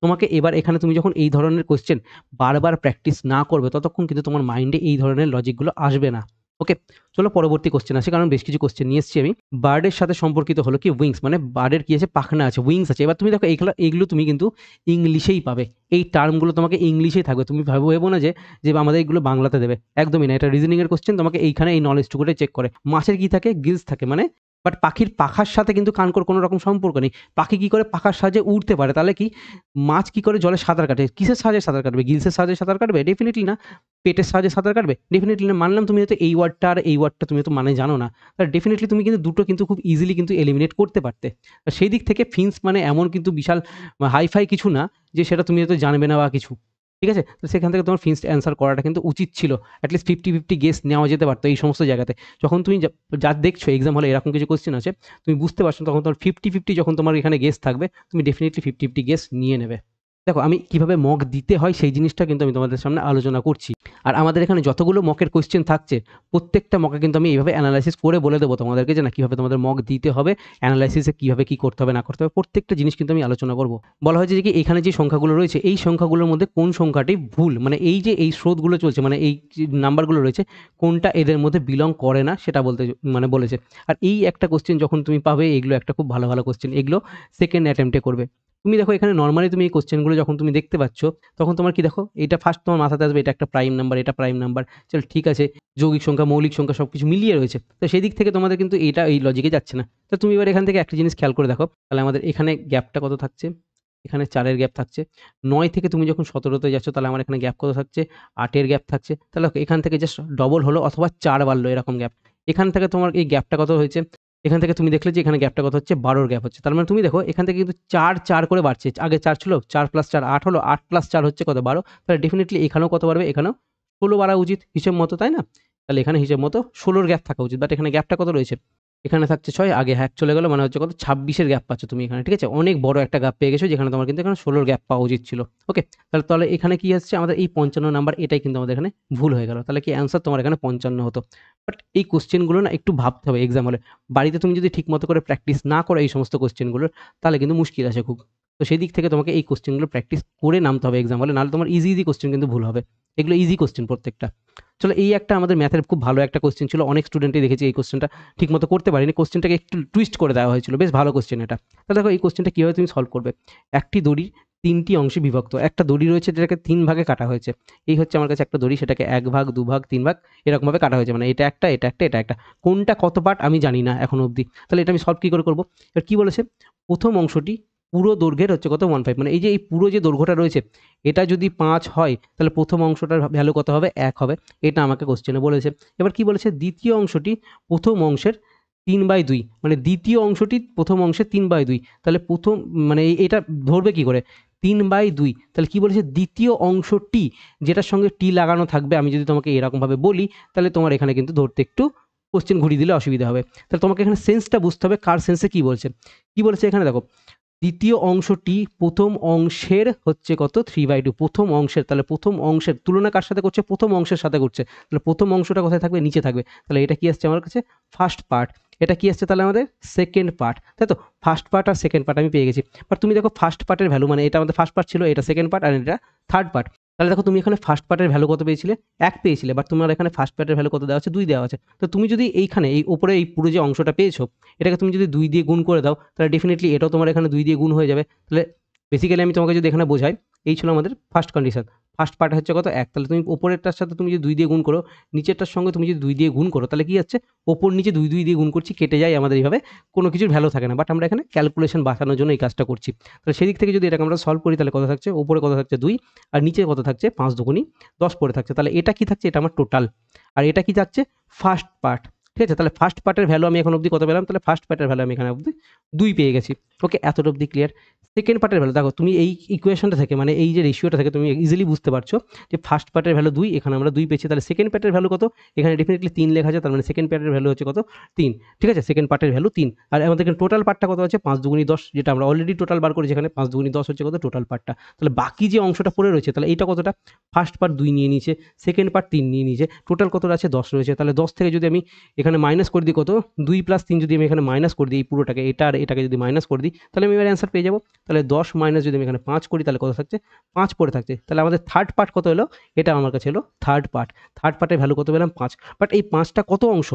তোমাকে এবার এখানে তুমি যখন এই ধরনের কোয়েশ্চেন বারবার প্র্যাকটিস না করবে, ততক্ষণ কিন্তু তোমার মাইন্ডে এই ধরনের লজিকগুলো আসবে না। ওকে, চলো পরবর্তী কোয়েশ্চেন আসি, কারণ বেশ কিছু কোয়েশ্চেন নিয়ে এসেছি আমি। বার্ডের সাথে সম্পর্কিত হলো কি উইংস, মানে বার্ডের কি আছে, পাখনা আছে, উইংস আছে। এবার তুমি দেখো এইগুলো তুমি কিন্তু ইংলিশেই পাবে, এই টার্মগুলো তোমাকে ইংলিশেই থাকবে। তুমি ভেবো না যে আমাদের এগুলো বাংলাতে দেবে, একদমই না। এটা রিজনিং এর কোয়েশ্চেন, তোমাকে এইখানে এই নলেজটুকুটাই চেক করে। মাছের কি থাকে, গিলস থাকে, মানে বাট পাখির পাখার সাথে কিন্তু কানকোর কোনো রকম সম্পর্ক নেই। পাখি কি করে পাখার সাহায্যে উড়তে পারে, তাহলে কি মাছ কি করে জলে সাঁতার কাটে, কিসের সাহায্যে সাঁতার কাটবে, গিলসের সাহায্যে সাঁতার কাটবে? ডেফিনেটলি না। পেটের সাহায্যে সাঁতার কাটবে? ডেফিনেটলি না। মানলাম তুমি হয়তো এই ওয়ার্ডটা আর এই ওয়ার্ডটা তুমি হয়তো মানে জানো না, তাহলে ডেফিনেটলি তুমি কিন্তু দুটো কিন্তু খুব ইজিলি কিন্তু এলিমিনেট করতে পারতে। সেই দিক থেকে ফিন্স মানে এমন কিন্তু বিশাল হাইফাই কিছু না যে সেটা তুমি হয়তো জানবে না বা কিছু, ঠিক আছে? তো সেখান থেকে তোমার ফিন্স অ্যান্সার করাটা কিন্তু উচিত ছিল। অ্যাটলিস্ট 50-50 গেস নেওয়া যেতে পারতো এই সমস্ত জায়গাতে। যখন তুমি যা দেখছো এক্সাম হলে এরকম কিছু কোয়েশ্চেন আছে, তুমি বুঝতে পারছো তখন তোমার 50-50 যখন তোমার এখানে গেস থাকবে, তুমি ডেফিনেটলি 50-50 গেস নিয়ে নেবে। দেখো, আমি কিভাবে মক দিতে হয় সেই জিনিসটা কিন্তু আমি তোমাদের সামনে আলোচনা করছি। আর আমাদের এখানে যতগুলো মকের কোয়েশ্চেন থাকছে, প্রত্যেকটা মকে কিন্তু আমি এইভাবে অ্যানালাইসিস করে বলে দেবো তোমাদেরকে যে না, কিভাবে তোমাদের মক দিতে হবে, অ্যানালাইসিসে কিভাবে কি করতে হবে না করতে হবে, প্রত্যেকটা জিনিস কিন্তু আমি আলোচনা করব। বলা হয়েছে যে কি এখানে যে সংখ্যাগুলো রয়েছে, এই সংখ্যাগুলোর মধ্যে কোন সংখ্যাটি ভুল, মানে এই যে এই স্রোতগুলো চলছে, মানে এই যে নাম্বারগুলো রয়েছে, কোনটা এদের মধ্যে বিলং করে না সেটা বলতে মানে বলেছে। আর এই একটা কোয়েশ্চেন যখন তুমি পাবে, এগুলো একটা খুব ভালো ভালো কোয়েশ্চেন, এগুলো সেকেন্ড অ্যাটেম্পটে করবে। তুমি দেখো এখানে নর্মালি তুমি এই কোশ্চেনগুলো যখন তুমি দেখতে পাচ্ছ, তখন তোমার কি দেখো, এটা ফার্স্ট তোমার মাথাতে আসবে, এটা একটা প্রাইম নাম্বার, এটা প্রাইম নাম্বার, চল ঠিক আছে, যৌগিক সংখ্যা মৌলিক সংখ্যা সব কিছু মিলিয়ে রয়েছে। তো সেই দিক থেকে তোমাদের কিন্তু এটা এই লজিকে যাচ্ছে না। তো তুমি এবার এখান থেকে একটা জিনিস খেয়াল করে দেখো, তাহলে আমাদের এখানে গ্যাপটা কত থাকছে, এখানে 4-এর গ্যাপ থাকছে। 9 থেকে তুমি যখন 17-তে যাচ্ছ, তাহলে আমার এখানে গ্যাপ কত থাকছে, 8-এর গ্যাপ থাকছে। তাহলে এখান থেকে জাস্ট ডবল হলো অথবা 4 বাড়লো, এরকম গ্যাপ। এখান থেকে তোমার এই গ্যাপটা কত হয়েছে, এখান থেকে তুমি দেখলে যে এখানে গ্যাপটা কত হচ্ছে, 12-র গ্যাপ হচ্ছে। তার মানে তুমি দেখো এখান থেকে কিন্তু 4 করে বাড়ছে। আগে 4 ছিল, 4 + 4 8 হলো, 8 + 4 হচ্ছে কত, 12। তাহলে ডেফিনিটলি এখানেও কত বাড়বে, এখানেও 16 বাড়া উচিত হিসেব মতো, তাই না? তাহলে এখানে হিসেব মতো 16-র গ্যাপ থাকা উচিত। বাট এখানে গ্যাপটা কত রয়েছে, এখানে থাকছে 6, আগে হ্যাক চলে গেল, মানে হচ্ছে কত, 26-এর গ্যাপ পাচ্ছ তুমি এখানে, ঠিক আছে? অনেক বড় একটা গ্যাপ পেয়ে গেছো, যেখানে তোমার কিন্তু এখানে 16-র গ্যাপ পাওয়া উচিত ছিল। ওকে, তাহলে এখানে কি আসছে, আমাদের এই 55 নাম্বার, এটাই কিন্তু আমাদের এখানে ভুল হয়ে গেল। তাহলে কি অ্যান্সার তোমার এখানে 55 হতো। বাট এই কোশ্চেনগুলো না একটু ভাবতে হবে এক্সাম হলে। বাড়িতে তুমি যদি ঠিক মতো করে প্র্যাকটিস না করো এই সমস্ত কোশ্চেনগুলোর, তাহলে কিন্তু মুশকিল আছে খুব। তো সেই দিক থেকে তোমাকে এই কোশ্চেনগুলো প্র্যাকটিস করে নামতে হবে এক্সাম হলে, নাহলে তোমার ইজি কোশ্চেন কিন্তু ভুল হবে। এগুলো ইজি কোশ্চেন প্রত্যেকটা। চলো, এই একটা আমাদের ম্যাথের খুব ভালো একটা কোশ্চেন ছিল, অনেক স্টুডেন্টই দেখেছি এই কোশ্চেনটা ঠিকমতো করতে পারেনি, কোশ্চেনটাকে একটু টুইস্ট করে দেওয়া হয়েছিল, বেশ ভালো কোশ্চেন এটা। তাহলে দেখো এই কোশ্চেনটা কীভাবে তুমি সলভ করবে। একটি দড়ি 3টি অংশে বিভক্ত, একটা দড়ি রয়েছে যেটাকে 3 ভাগে কাটা হয়েছে। এই হচ্ছে আমার কাছে একটা দড়ি, সেটাকে 1 ভাগ 2 ভাগ 3 ভাগ এরকমভাবে কাটা হয়েছে, মানে এটা একটা, এটা একটা, এটা একটা। কোনটা কত পার্ট আমি জানি না এখন অবধি। তাহলে এটা আমি সলভ কী করে করবো। এবার কী বলেছে, প্রথম অংশটি পুরো দৈর্ঘ্যের হচ্ছে কত, 1/5, মানে এই যে এই পুরো যে দৈর্ঘ্যটা রয়েছে, এটা যদি 5 হয়, তাহলে প্রথম অংশটার ভ্যালু কত হবে, 1 হবে। এটা আমাকে কোশ্চেনে বলেছে। এবার কি বলেছে, দ্বিতীয় অংশটি প্রথম অংশের 3/2, মানে দ্বিতীয় অংশটি প্রথম অংশের 3/2। তাহলে প্রথম মানে এটা ধরবে কি করে, 3/2। তাহলে কি বলেছে, দ্বিতীয় অংশটি, যেটার সঙ্গে টি লাগানো থাকবে, আমি যদি তোমাকে এরকমভাবে বলি, তাহলে তোমার এখানে কিন্তু ধরতে একটু কোশ্চেন ঘুরিয়ে দিলে অসুবিধা হবে। তাহলে তোমাকে এখানে সেন্সটা বুঝতে হবে, কার সেন্সে কী বলছে। কী বলেছে এখানে দেখো, দ্বিতীয় অংশটি প্রথম অংশের হচ্ছে কত, 3/2 প্রথম অংশের। তাহলে প্রথম অংশের তুলনা কার সাথে করছে, প্রথম অংশের সাথে করছে। তাহলে প্রথম অংশটা কোথায় থাকবে, নিচে থাকবে। তাহলে এটা কি আসছে আমার কাছে, ফার্স্ট পার্ট। এটা কি আসছে তাহলে আমাদের সেকেন্ড পার্ট, তাই তো? ফার্স্ট পার্ট আর সেকেন্ড পার্ট আমি পেয়ে গেছি। বাট তুমি দেখো ফার্স্ট পার্টের ভ্যালু, মানে এটা আমাদের ফার্স্ট পার্ট ছিল, এটা সেকেন্ড পার্ট, আর এটা থার্ড পার্ট। তাহলে দেখো তুমি এখানে ফার্স্ট পার্টের ভ্যালু কত পেয়েছিলে, 1 পেয়েছিলে। বাট তোমার এখানে ফার্স্ট পার্টের ভ্যালু কত দেওয়া আছে, 2 দেওয়া আছে। তো তুমি যদি এইখানে এই উপরে এই পুরো যে অংশটা পেয়েছো, এটাকে তুমি যদি 2 দিয়ে গুণ করে দাও, তাহলে ডেফিনেটলি এটাও তোমার এখানে 2 দিয়ে গুণ হয়ে যাবে। তাহলে বেসিক্যালি আমি তোমাকে যদি এখানে বোঝাই, এই ছিল আমাদের ফার্স্ট কন্ডিশন। ফার্স্ট পার্ট হচ্ছে কত, 1। তাহলে তুমি উপরেরটার সাথে তুমি যদি 2 দিয়ে গুণ করো, নিচেরটার সঙ্গে তুমি যদি 2 দিয়ে গুণ করো, তাহলে কি হচ্ছে, ওপর নিচে 2 দিয়ে গুণ করছি, কেটে যায় আমাদের এইভাবে, কোনো কিছুর ভ্যালু থাকে না। বাট আমরা এখানে ক্যালকুলেশন বাঁচানোর জন্য এই কাজটা করছি। তাহলে সেদিক থেকে যদি এটাকে আমরা সলভ করি, তাহলে কত থাকছে, উপরে কত থাকছে 2, আর নিচে কত থাকছে 5 দুগুণী 10 পড়ে থাকছে। তাহলে এটা কি থাকছে, এটা আমার টোটাল, আর এটা কি থাকছে, ফার্স্ট পার্ট। ঠিক আছে, তাহলে ফার্স্ট পার্টের ভ্যালু আমি এখন অবধি কত পেলাম, তাহলে ফার্স্ট পার্টের ভ্যালু আমি এখানে অবধি 2 পেয়ে গেছি। ওকে, এতটা অবধি ক্লিয়ার। সেকেন্ড পার্টের ভ্যালু দেখো, তুমি এই ইকুয়েশনটা থেকে, মানে এই যে রেশিওটা থেকে তুমি ইজিলি বুঝতে পারছো যে ফার্স্ট পার্টের ভ্যালু 2, এখানে আমরা 2 পেয়েছি। তাহলে সেকেন্ড পার্টের ভ্যালু কত, এখানে ডেফিনেটলি 3 লেখা আছে, তার মানে সেকেন্ড পার্টের ভ্যালু হচ্ছে কত, 3। ঠিক আছে, সেকেন্ড পার্টের ভ্যালু 3। আর আমাদের এখানে টোটাল পার্টটা কত আছে, 5 দুগুণী 10, যেটা আমরা অলরেডি টোটাল বার করেছি। এখানে 5 দুগুণী 10 হচ্ছে কত, টোটাল পার্টটা। তাহলে বাকি যে অংশটা পড়ে রয়েছে, তাহলে এইটা কতটা, ফার্স্ট পার্ট 2 নিয়ে নিয়েছে, সেকেন্ড পার্ট 3 নিয়ে নিয়েছে, টোটাল কতটা আছে, 10 রয়েছে। তাহলে 10 থেকে যদি আমি এখানে মাইনাস করে দিই কত 2 + 3 যদি আমি এখানে মাইনাস করে দিই এই পুরোটাকে এটা আর এটাকে যদি মাইনাস করে দিই তাহলে আমি এবার অ্যান্সার পেয়ে যাবো। তাহলে 10 মাইনাস যদি আমি এখানে 5 করি তাহলে কত থাকছে 5 পড়ে থাকছে। তাহলে আমাদের থার্ড পার্ট কত হলো, এটা আমার কাছে হলো থার্ড পার্ট। থার্ড পার্টের ভ্যালু কত পেলাম 5। বাট এই 5টা কত অংশ,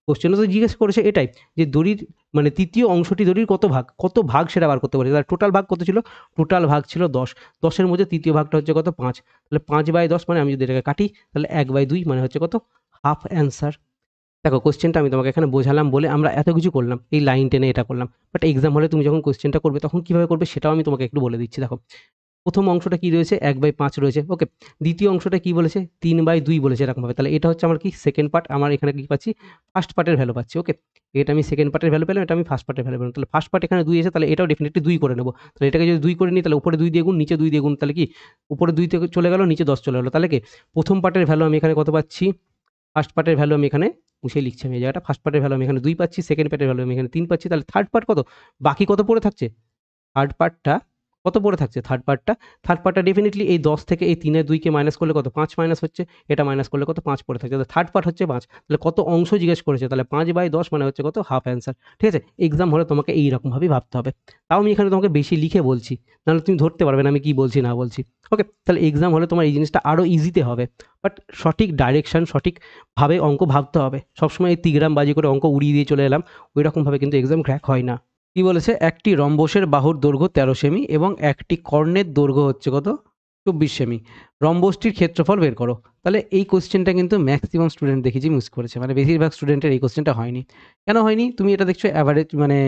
কোশ্চেনে তো জিজ্ঞেস করেছে এটাই যে দড়ির মানে তৃতীয় অংশটি দড়ির কত ভাগ সেটা বার করতে পারে। তাহলে টোটাল ভাগ কত ছিল, টোটাল ভাগ ছিল 10, 10-এর মধ্যে তৃতীয় ভাগটা হচ্ছে কত 5। তাহলে 5/10 মানে আমি যদি এটাকে কাটি তাহলে 1/2 মানে হচ্ছে কত হাফ অ্যান্সার। দেখো কোশ্চেনটা আমি তোমাকে এখানে বোঝালাম বলে আমরা এত কিছু করলাম, এই লাইন টেনে এটা করলাম, বাট এক্সাম হলে তুমি যখন কোশ্চেনটা করবে তখন কীভাবে করবে সেটাও আমি তোমাকে একটু বলে দিচ্ছি। দেখো প্রথম অংশটা কি রয়েছে 1/5 রয়েছে, ওকে। দ্বিতীয় অংশটা কি বলেছে 3/2 বলেছে এরকমভাবে। তাহলে এটা হচ্ছে আমার কি সেকেন্ড পার্ট, আমার এখানে কি পাচ্ছি ফার্স্ট পার্টের ভ্যালু পাচ্ছি, ওকে। এটা আমি সেকেন্ড পার্টের ভ্যালু পেলাম, এটা আমি ফার্স্ট পার্টের ভ্যালু পেলাম। তাহলে ফার্স্ট পার্ট এখানে 2 এসে তাহলে এটাও ডেফিনেটলি 2 করে নেবো। তাহলে এটাকে যদি 2 করে নিই তাহলে উপরে 2 দিয়ে গুণ, নিচে 2 দিয়ে গুণ, তাহলে কি উপরে 2 থেকে চলে গেল, নিচে 10 চলে গেলো। তাহলে কি প্রথম পার্টের ভ্যালু আমি এখানে কত পাচ্ছি, ফার্স্ট পার্টের ভ্যালু আমি এখানে মুছে লিখছি আমি এই জায়গাটা, ফার্স্ট পার্টের ভ্যালু আমি এখানে 2 পাচ্ছি, সেকেন্ড পার্টের ভ্যালু আমি এখানে 3 পাচ্ছি। তাহলে থার্ড পার্ট কত, বাকি কত পড়ে থাকছে, থার্ড পার্টটা কত পড়ে থাকছে, থার্ড পার্টটা ডেফিনেটলি এই 10 থেকে এই 3 এর 2 কে মাইনাস করলে কত 5 মাইনাস হচ্ছে, এটা মাইনাস করলে কত 5 পড়ে থাকছে। তাহলে থার্ড পার্ট হচ্ছে 5। তাহলে কত অংশ জিজ্ঞেস করেছে, তাহলে 5/10 মানে হচ্ছে কত হাফ অ্যান্সার। ঠিক আছে, এক্সাম হলে তোমাকে এইরকমভাবেই ভাবতে হবে। তাও আমি এখানে তোমাকে বেশি লিখে বলছি, নাহলে তুমি ধরতে পারবে না আমি কি বলছি না বলছি, ওকে। তাহলে এক্সাম হলে তোমার এই জিনিসটা আরও ইজিতে হবে, বাট সঠিক ডাইরেকশন সঠিকভাবে অঙ্ক ভাবতে হবে। সবসময় এই তিগ্রামবাজি করে অঙ্ক উড়িয়ে দিয়ে চলে এলাম ওই রকমভাবে কিন্তু এক্সাম ক্র্যাক হয় না। কি বলেছে, একটি রম্বসের বাহুর দৈর্ঘ্য 13 সেমি এবং একটি কর্ণের দৈর্ঘ্য হচ্ছে কত 24 সেমি, রম্বসটির ক্ষেত্রফল বের করো। তাহলে এই কোশ্চেনটা কিন্তু ম্যাক্সিমাম স্টুডেন্ট দেখেছি মিস করেছে, মানে বেশিরভাগ স্টুডেন্টের এই কোশ্চেনটা হয়নি। কেন হয়নি, তুমি এটা দেখছো অ্যাভারেজ মানে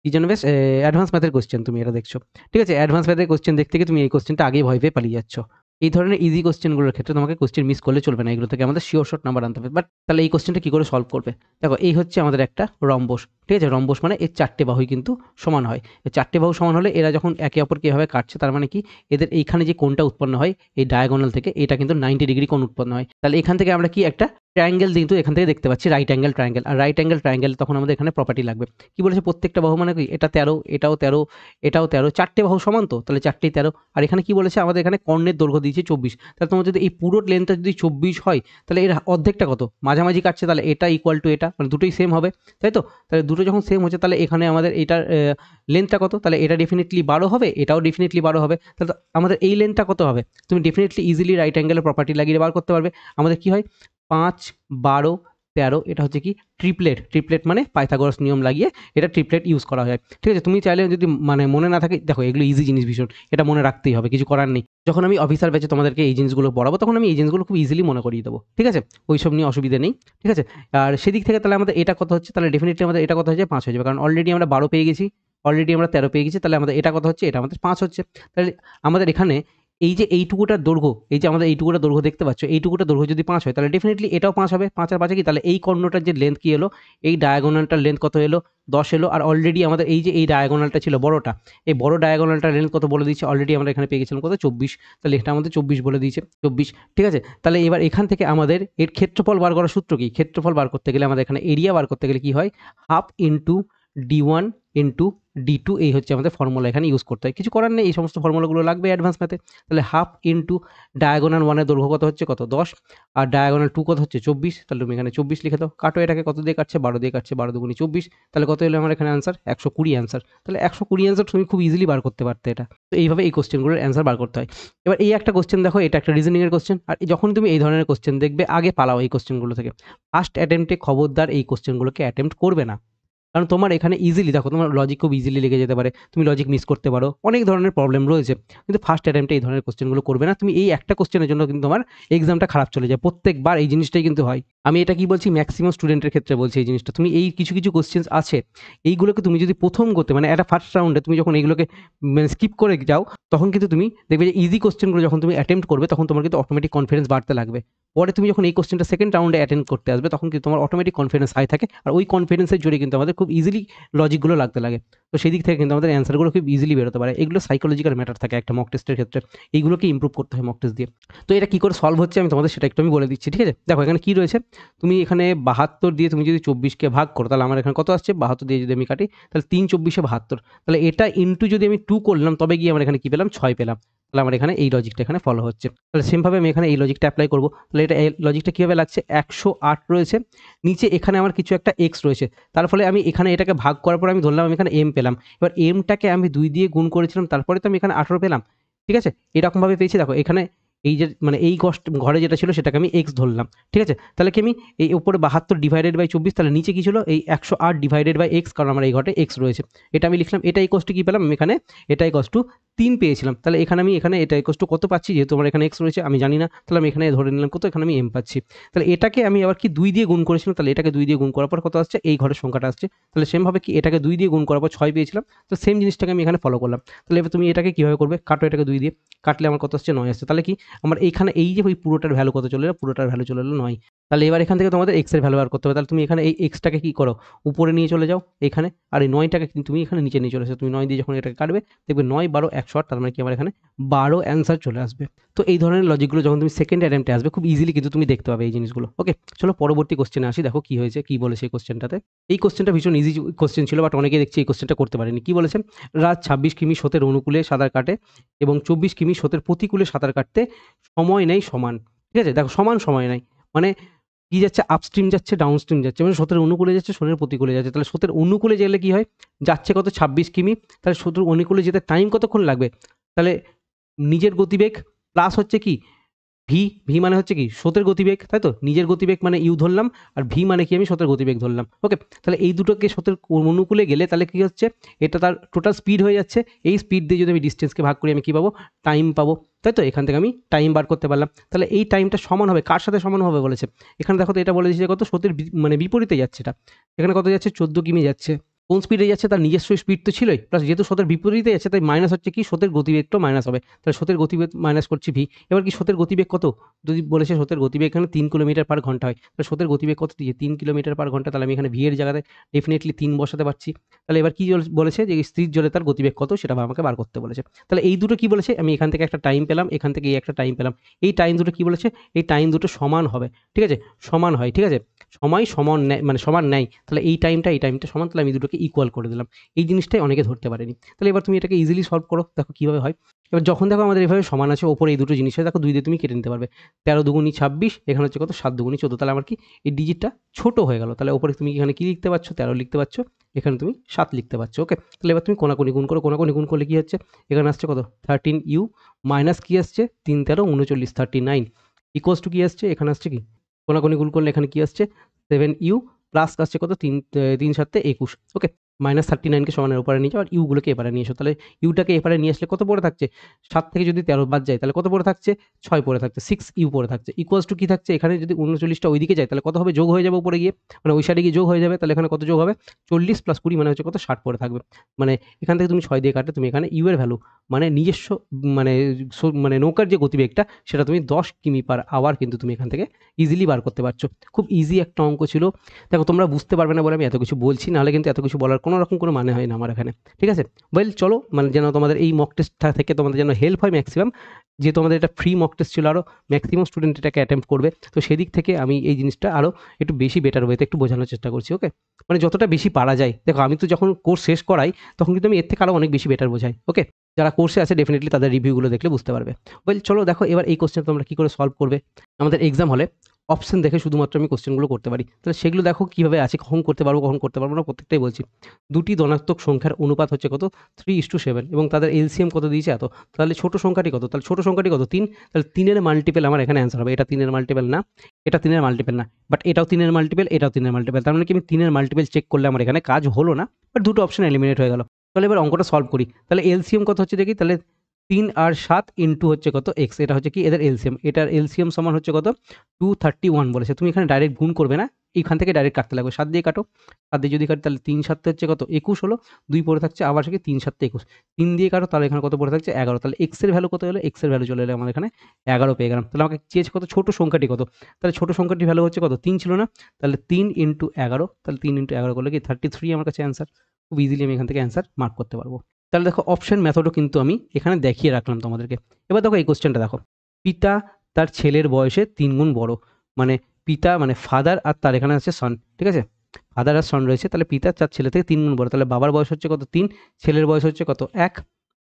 কি যেন বেশ অ্যাডভান্স ম্যাথের কোশ্চেন তুমি এটা দেখছো, ঠিক আছে। অ্যাডভান্স ম্যাথের কোশ্চেন দেখতে গিয়ে তুমি এই কোশ্চেনটা আগেই ভয় পেয়ে পালিয়ে যাচ্ছ। এই ধরনের ইজি কোশ্চেনগুলোর ক্ষেত্রে তোমাকে কোশ্চেন মিস করলে চলবে না, এগুলো থেকে আমাদের শিওর শর্ট নাম্বার আনতে হবে। বাট তাহলে এই কোশ্চেনটা কী করে সলভ করবে, দেখো এই হচ্ছে আমাদের একটা রম্বস, ঠিক আছে। রম্বস মানে এর 4টে বাহুই কিন্তু সমান হয়। এই 4টে বাহু সমান হলে এরা যখন একে অপরকে এভাবে কাটছে তার মানে কি এদের এইখানে যে কোণটা উৎপন্ন হয় এই ডায়াগোনাল থেকে, এটা কিন্তু 90 ডিগ্রি কোণ উৎপন্ন হয়। তাহলে এখান থেকে আমরা কি একটা ট্রায়াঙ্গেল কিন্তু এখান থেকে দেখতে পাচ্ছি, রাইট অ্যাঙ্গেল ট্রায়াঙ্গেল। আর রাইট অ্যাঙ্গেল ট্রায়াঙ্গেল তখন আমাদের এখানে প্রপার্টি লাগবে। কি বলেছে, প্রত্যেকটা বাহু মানে কি এটা 13, এটাও 13, এটাও 13, 4টে বাহু সমান তো, তাহলে 4টেই 13। আর এখানে কি বলেছে, আমাদের এখানে কর্ণের দৈর্ঘ্য দিয়েছে 24। তাহলে তোমার যদি এই পুরো লেন্থটা যদি 24 হয় তাহলে এর অর্ধেকটা কত, মাঝামাঝি কাটছে, তাহলে এটা ইকুয়াল টু এটা, মানে দুটোই সেম হবে, তাই তো। তাহলে দুটো যখন সেম হচ্ছে তাহলে এখানে আমাদের এটার লেন্থটা কত, তাহলে এটা ডেফিনেটলি 12 হবে, এটাও ডেফিনেটলি 12 হবে। তাহলে আমাদের এই লেন্থটা কত হবে, তুমি ডেফিনেটলি ইজিলি রাইট অ্যাঙ্গেলের প্রপার্টি লাগিয়ে বার করতে পারবে। আমাদের কি হয় 5, 12, 13, এটা হচ্ছে কি ট্রিপলেট মানে পাইথাগোরাস নিয়ম লাগিয়ে এটা ট্রিপলেট ইউজ করা হয়, ঠিক আছে। তুমি চাইলে যদি মানে মনে না থাকে, দেখো এগুলো ইজি জিনিস ভীষণ, এটা মনে রাখতেই হবে, কিছু করার নেই। যখন আমি অফিসার ব্যাচে তোমাদেরকে এই জিনিসগুলো পড়াবো তখন আমি এই জিনিসগুলো খুব ইজিলি মনে করিয়ে দেবো, ঠিক আছে, ওইসব নিয়ে অসুবিধা নেই, ঠিক আছে। আর সেদিক থেকে তাহলে আমাদের এটা কত হচ্ছে, তাহলে ডেফিনেটলি আমাদের এটা কত হচ্ছে 5 হয়ে যাবে, কারণ অলরেডি আমরা 12 পেয়ে গেছি, অলরেডি আমরা 13 পেয়ে গেছি। তাহলে আমাদের এটা কত হচ্ছে, এটা আমাদের 5 হচ্ছে। তাহলে আমাদের এখানে এই যে এইটুকুটার দৈর্ঘ্য, এই যে আমাদের এইটুকুটা দৈর্ঘ্য দেখতে পাচ্ছ, এইটুকুটা দৈর্ঘ্য যদি 5 হয় তাহলে ডেফিনেটলি এটাও 5 হবে। 5 আর 5 কি, তাহলে এই কর্ণটার যে লেন্থ কি এলো, এই ডায়াগোনালটার লেন্থ কত এলো 10 এলো। আর অলরেডি আমাদের এই যে এই ডায়াগোনালটা ছিল বড়টা, এই বড় ডায়াগোনালটার লেন্থ কত বলে দিচ্ছে, অলরেডি আমরা এখানে পেয়ে গেছিলাম কত 24, তাহলে এটা আমাদের 24 বলে দিয়েছে 24, ঠিক আছে। তাহলে এবার এখান থেকে আমাদের এর ক্ষেত্রফল বার করার সূত্র কি, ক্ষেত্রফল বার করতে গেলে আমাদের এখানে এরিয়া বার করতে গেলে কি হয়, half into d1 into d2, এই হচ্ছে আমাদের ফর্মুলা এখানে ইউজ করতে হয়, কিছু করার নেই, এই সমস্ত ফর্মুলাগুলো লাগবে অ্যাডভান্স ম্যাথে। তাহলে হাফ ইন্টু ডায়াগোনাল 1-এর দৈর্ঘ্য কত হচ্ছে কত 10, আর ডায়াগোনাল 2 কত হচ্ছে 24, তাহলে তুমি এখানে 24 লিখে দাও। কাটো এটাকে, কত দিয়ে কাটছে 12 দিয়ে কাটছে, 12 দুগুণি 24, তাহলে কত এলো আমার এখানে অ্যান্সার 120 অ্যান্সার। তাহলে 120 অ্যান্সার তুমি খুব ইজিলি বার করতে পারতে এটা। তো এইভাবে এই কোশ্চেনগুলোর অ্যান্সার বার করতে হয়। এবার এই একটা কোশ্চেন দেখো, এটা একটা রিজনিংয়ের কোশ্চেন, আর যখন তুমি এই ধরনের কোশ্চেন দেখবে আগে পালাও এই কোশ্চেনগুলো থেকে। ফার্স্ট অ্যাটেম্পটে খবরদার এই কোশ্চেনগুলোকে অ্যাটেম্প্ট করবে না, কারণ তোমার এখানে ইজিলি দেখো তোমার লজিক খুব ইজিলি লেগে যেতে পারে, তুমি লজিক মিস করতে পারো, অনেক ধরনের প্রবলেম রয়েছে। কিন্তু ফার্স্ট অ্যাটেম্পটে এই ধরনের কোশ্চেনগুলো করবে না তুমি, এই একটা কোশ্চেনের জন্য কিন্তু তোমার এক্সামটা খারাপ চলে যায়, প্রত্যেকবার এই জিনিসটাই কিন্তু হয়। আমি এটা কি বলছি, ম্যাক্সিমাম স্টুডেন্টের ক্ষেত্রে বলছি এই জিনিসটা। তুমি এই কিছু কিছু কোশ্চেন আছে এইগুলোকে তুমি যদি প্রথম করতে মানে একটা ফার্স্ট রাউন্ডে তুমি যখন এইগুলোকে মানে স্কিপ করে যাও, তখন কিন্তু তুমি দেখবে যে ইজি কোশ্চেনগুলো যখন তুমি অ্যাটেম্প্ট করবে তখন তোমার কিন্তু অটোমেটিক কনফিডেন্স বাড়তে লাগবে। পরে তুমি যখন এই কোশ্চেনটা সেকেন্ড রাউন্ডে অ্যাটেন্ড করতে আসবে তখন কিন্তু তোমার অটোমেটিক কনফিডেন্স হাই থাকে, আর ওই কনফিডেন্সের জোরে কিন্তু আমাদের খুব ইজিলি লজিকগুলো লাগতে লাগে। তো সেই দিক থেকে কিন্তু আমাদের অ্যান্সারগুলো খুব ইজিলি বেরোতে পারে। এগুলো সাইকোলজিক্যাল ম্যাটার থাকে একটা মক টেস্টের ক্ষেত্রে, এইগুলোকে ইমপ্রুভ করতে হয় মক টেস্ট দিয়ে। তো এটা কী করে সলভ হচ্ছে আমি তোমাদের সেটা একটু আমি বলে দিচ্ছি, ঠিক আছে। দেখো এখানে কী রয়েছে, তুমি এখানে 72 দিয়ে তুমি যদি 24কে ভাগ করো তাহলে আমার এখানে কত আসছে, 72 দিয়ে যদি আমি কাটি তাহলে 3 × 24 = 72, তাহলে এটা ইন্টু যদি আমি 2 করলাম তবে গিয়ে আমার এখানে কী পেলাম 6 পেলাম। তাহলে আমার এখানে এই লজিকটা এখানে ফলো হচ্ছে। তাহলে সেমভাবে আমি এখানে এই লজিকটা অ্যাপ্লাই করব। তাহলে এটা এই লজিকটা কীভাবে লাগছে, 108 রয়েছে, নিচে এখানে আমার কিছু একটা এক্স রয়েছে, তার ফলে আমি এখানে এটাকে ভাগ করার পর আমি ধরলাম আমি এখানে এম পেলাম। এবার এমটাকে আমি 2 দিয়ে গুণ করেছিলাম, তারপরে তো আমি এখানে 18 পেলাম। ঠিক আছে, এরকমভাবে পেয়েছি। দেখো এখানে এই যে মানে এই ঘরে যেটা ছিল সেটাকে আমি এক্স ধরলাম। ঠিক আছে, তাহলে কি আমি এই উপরে 72 ডিভাইডেড বাই 24, তাহলে নিচে কি ছিল এই 108 ডিভাইডেড বাই এক্স, কারণ আমার এই ঘরে এক্স রয়েছে। এটা আমি লিখলাম। এটা ইকোয়াস টু কি পেলাম আমি এখানে, এটা ইকোয়াস টু 3 পেয়েছিলাম। তাহলে এখানে আমি এখানে এটা ইকোয়াস টু কত পাচ্ছি, যেহেতু আমার এখানে এক্স রয়েছে আমি জানি না, তাহলে আমি এখানে ধরে নিলাম কত, এখানে আমি এম পাচ্ছি। তাহলে এটাকে আমি আবার কি 2 দিয়ে গুণ করেছিলাম, তাহলে এটাকে 2 দিয়ে গুণ করার পর কত আসছে, এই ঘরের সংখ্যাটা আসছে। তাহলে সেমভাবে কি এটাকে 2 দিয়ে গুণ করার পর 6 পেয়েছিলাম। তো সেম জিনিসটাকে আমি এখানে ফলো করলাম। তাহলে এবার তুমি এটাকে কীভাবে করবে, কাটো এটাকে 2 দিয়ে, কাটলে আমার কত আসছে, 9 আসছে। তাহলে কি আমার এইখানে এই যে ওই পুরোটার ভ্যালু কত চলে এলো, পুরোটার ভ্যালু চলে এলো 9। তাহলে এবার এখান থেকে তোমাদের এক্স এর ভ্যালু বার করতে হবে। তাহলে তুমি এখানে এই এক্সটাকে কি করো, উপরে নিয়ে চলে যাও এখানে, আর এই 9টাকে তুমি এখানে নিচে নিয়ে চলে আসো। তুমি 9 দিয়ে যখন এটাকে কাটবে দেখবে 9 12 108, তার মানে কি আমার এখানে 12 অ্যান্সার চলে আসবে। তো এই ধরনের লজিকগুলো যখন তুমি সেকেন্ড অ্যাটেম্পটে আসবে খুব ইজিলি কিন্তু তুমি দেখতে পাবে এই জিনিসগুলো। ওকে, চলো পরবর্তী কোশ্চেনে আসি। দেখো কি হয়েছে, কি বলেছে এই কোশ্চেনটাতে। এই কোশ্চেনটা ভীষণ ইজি কোশ্চেন ছিল, বাট অনেকে দেখছি এই কোশ্চেনটা করতে পারেনি। কি বলেছে, রাত 26 কিমি স্রোতের অনুকূলে সাঁতার কাটে এবং 24 কিমি স্রোতের প্রতিকূলে সাঁতার কাটতে সময় নেই সমান। ঠিক আছে, দেখো সমান সময় নাই মানে কি যাচ্ছে, আপস্ট্রিম যাচ্ছে ডাউনস্ট্রিম যাচ্ছে, মানে স্রোতের অনুকূলে যাচ্ছে স্রোতের প্রতিকূলে যাচ্ছে। তাহলে স্রোতের অনুকূলে গেলে কি হয়, যাচ্ছে কত 26 কিমি, তাহলে স্রোতের অনুকূলে যেতে টাইম কতক্ষণ লাগবে, তাহলে নিজের গতিবেগ প্লাস হচ্ছে কি ভি, ভি মানে হচ্ছে কি স্রোতের গতিবেগ, তাই তো নিজের গতিবেগ মানে ইউ ধরলাম, আর ভি মানে কি আমি স্রোতের গতিবেগ ধরলাম। ওকে, তাহলে এই দুটোকে স্রোতের অনুকূলে গেলে তাহলে কি হচ্ছে, এটা তার টোটাল স্পিড হয়ে যাচ্ছে। এই স্পিড দিয়ে যদি আমি ডিস্টেন্সকে ভাগ করি আমি কি পাবো, টাইম পাবো, তাই তো এখান থেকে আমি টাইম বার করতে পারলাম। তাহলে এই টাইমটা সমান হবে কার সাথে সমান হবে বলেছে, এখানে দেখো তো এটা বলে দিচ্ছে কত, স্রোতের মানে বিপরীতে যাচ্ছে এটা, এখানে কত যাচ্ছে 14 কিমি যাচ্ছে। কোন স্পিডে যাচ্ছে, তার নিজস্ব স্পিড তো ছিলই, প্লাস যেহেতু স্রোতের বিপরীতে যাচ্ছে তাই মাইনাস হচ্ছে কি স্রোতের গতিবেগটাও মাইনাস হবে। তাহলে স্রোতের গতিবেগ মাইনাস করছি ভি। এবার কি স্রোতের গতিবেগ কত, যদি বলেছে স্রোতের গতিবেগ এখানে 3 কিলোমিটার পার ঘন্টা হয়, তাহলে স্রোতের গতিবেগ কত দিয়ে 3 কিলোমিটার পার ঘন্টা, তাহলে আমি এখানে ভি এর জায়গাতে ডেফিনেটলি 3 বসাতে পারছি। তাহলে এবার কি বলেছে যে স্থির জলে তার গতিবেগ কত সেটা আমাকে বার করতে বলেছে। তাহলে এই দুটো কি বলেছে, আমি এখান থেকে একটা টাইম পেলাম, এখান থেকে এই একটা টাইম পেলাম। এই টাইম দুটো কি বলেছে, এই টাইম দুটো সমান হবে। ঠিক আছে, সমান হয়। ঠিক আছে, সময় সমান নেয় মানে সমান নেয়, তাহলে এই টাইমটা সমান, তাহলে আমি দুটোকে ইকুয়াল করে দিলাম। এই জিনিসটাই অনেকে ধরতে পারেনি। তাহলে এবার তুমি এটাকে ইজিলি সলভ করো, দেখো কীভাবে হয়। এবার যখন দেখো আমাদের এভাবে সমান আছে, ওপরে এই দুটো জিনিস হয়, দেখো 2 দিয়ে তুমি কেটে নিতে পারবে। 13 দুগুণি 26, এখানে হচ্ছে কত 7 দুগুণি 14, তাহলে আমার কি এই ডিজিটটা ছোট হয়ে গেল। তাহলে ওপরে তুমি এখানে কি লিখতে পারছো, 13 লিখতে পারছো, এখানে তুমি 7 লিখতে পারছো। ওকে, তাহলে এবার তুমি কোনাকুনি গুণ করো, কোনাকুনি গুণ করলে কি হচ্ছে, এখানে আসছে কত 13u মাইনাস কি আসছে 3 13 39 39 ইকুয়ালস টু কি আসছে, এখানে আসছে কি কোনাকুনি গুণ করলে এখানে কি আসছে 7u প্লাস আসছে কত 3 3 7 21। ওকে, মাইনাস 39কে সমানের উপরে নিয়ে যাও, আর ইউগুলোকে এপারে নিয়ে এসো। তাহলে ইউটাকে এপারে নিয়ে আসলে কত পড়ে থাকছে, 7 থেকে যদি 13 বাদ যায় তাহলে কত পড়ে থাকছে, 6 পড়ে থাকছে, 6 ইউ পড়ে থাকছে। ইকুয়ালস টু কি থাকছে, এখানে যদি 39টা ওইদিকে যায় তাহলে কত হবে, যোগ হয়ে যাবে উপরে গিয়ে, মানে ওই সাইডে গিয়ে যোগ হয়ে যাবে। তাহলে এখানে কত যোগ হবে, 40 প্লাস 20 মানে হচ্ছে কত 60 পড়ে থাকবে। মানে এখান থেকে তুমি 6 দিয়ে কাটলে তুমি এখানে ইউ এর ভ্যালু মানে নিজস্ব মানে মানে নৌকার যে গতিবেগটা সেটা তুমি 10 কিমি পার আওয়ার কিন্তু তুমি এখান থেকে ইজিলি বার করতে পারছো। খুব ইজি একটা অঙ্ক ছিল। দেখো তোমরা বুঝতে পারবে না বলে আমি এত কিছু বলছি, নাহলে কিন্তু এত কিছু বলার কোনো রকম কোনো মানে হয় না আমার এখানে। ঠিক আছে, ওয়েল চলো, মানে যেন তোমাদের এই মক টেস্ট থেকে তোমাদের যেন হেল্প হয় ম্যাক্সিমাম, যেহেতু আমাদের এটা ফ্রি মক টেস্ট ছিল, আরও ম্যাক্সিমাম স্টুডেন্ট এটাকে অ্যাটেম্প্ট করবে, তো সেদিক থেকে আমি এই জিনিসটা আরও একটু বেশি বেটার ওয়েতে একটু বোঝানোর চেষ্টা করছি। ওকে, মানে যতটা বেশি পারা যায়। দেখো আমি তো যখন কোর্স শেষ করাই তখন কিন্তু আমি এর থেকে আরও অনেক বেশি বেটার বোঝাই। ওকে, যারা কোর্সে আছে ডেফিনেটলি তাদের রিভিউগুলো দেখলে বুঝতে পারবে। ওয়েল চলো দেখো এবার এই কোশ্চেন তোমরা কী করে সলভ করবে। আমাদের এক্সাম হলে অপশন দেখে শুধুমাত্র আমি কোশ্চেনগুলো করতে পারি, তাহলে সেগুলো দেখো কীভাবে আছে, কখন করতে পারবো কখন করতে পারবো না প্রত্যেকটাই বলছি। দুটি ধনাত্মক সংখ্যার অনুপাত হচ্ছে কত 3:7 এবং তাদের এলসিএম কত দিয়েছে এত, তাহলে ছোট সংখ্যাটি কত, তাহলে ছোট সংখ্যাটি কত 3, তাহলে 3-এর মাল্টিপল আমার এখানে অ্যান্সার হবে। এটা 3-এর মাল্টিপল না, এটা 3-এর মাল্টিপল না, বাট এটাও 3-এর মাল্টিপল, এটাও 3-এর মাল্টিপল, তার মানে কি আমি 3-এর মাল্টিপল চেক করলে আমার এখানে কাজ হলো না, বাট দুটো অপশন এলিমিনেট হয়ে গেল। তাহলে এবার অঙ্কটা সলভ করি। তাহলে এলসিএম কত হচ্ছে দেখি, তাহলে 3 আর 7 ইন্টু হচ্ছে কত এক্স, এটা হচ্ছে কি এদের এলসিএম, এটার এলসিএম সমান হচ্ছে কত 231 বলেছে। তুমি এখানে ডাইরেক্ট গুণ করবে না, এইখান থেকে ডাইরেক্ট কাটতে লাগবে, 7 দিয়ে কাটো, 7 দিয়ে যদি কাটি তাহলে 3 7 হচ্ছে কত 21 হলো, 2 পড়ে থাকছে আবার সে 3 7 21, 3 দিয়ে কাটো তাহলে এখানে কত পড়ে থাকছে 11, তাহলে এক্স এর ভ্যালু কত হলো, এক্স এর ভ্যালু চলে এলো আমার এখানে 11 পেয়ে গেলাম। তাহলে আমাকে চেয়েছে কত ছোট সংখ্যাটি কত, তাহলে ছোট সংখ্যাটির ভ্যালু হচ্ছে কত 3 ছিল না, তাহলে 3 ইন্টু 11, তাহলে 3 ইন্টু 11 করলে কি 33 আমার কাছে অ্যান্সার। খুব ইজিলি আমি এখান থেকে অ্যান্সার মার্ক করতে পারবো। তাহলে দেখো অপশন মেথডও কিন্তু আমি এখানে দেখিয়ে রাখলাম তোমাদেরকে। এবার দেখো এই কোশ্চেনটা দেখো, পিতা তার ছেলের বয়সে 3 গুণ বড়, মানে পিতা মানে ফাদার আর তার এখানে আছে সন। ঠিক আছে, ফাদার আর সন রয়েছে, তাহলে পিতা তার ছেলে থেকে 3 গুণ বড়, তাহলে বাবার বয়স হচ্ছে কত 3, ছেলের বয়স হচ্ছে কত 1।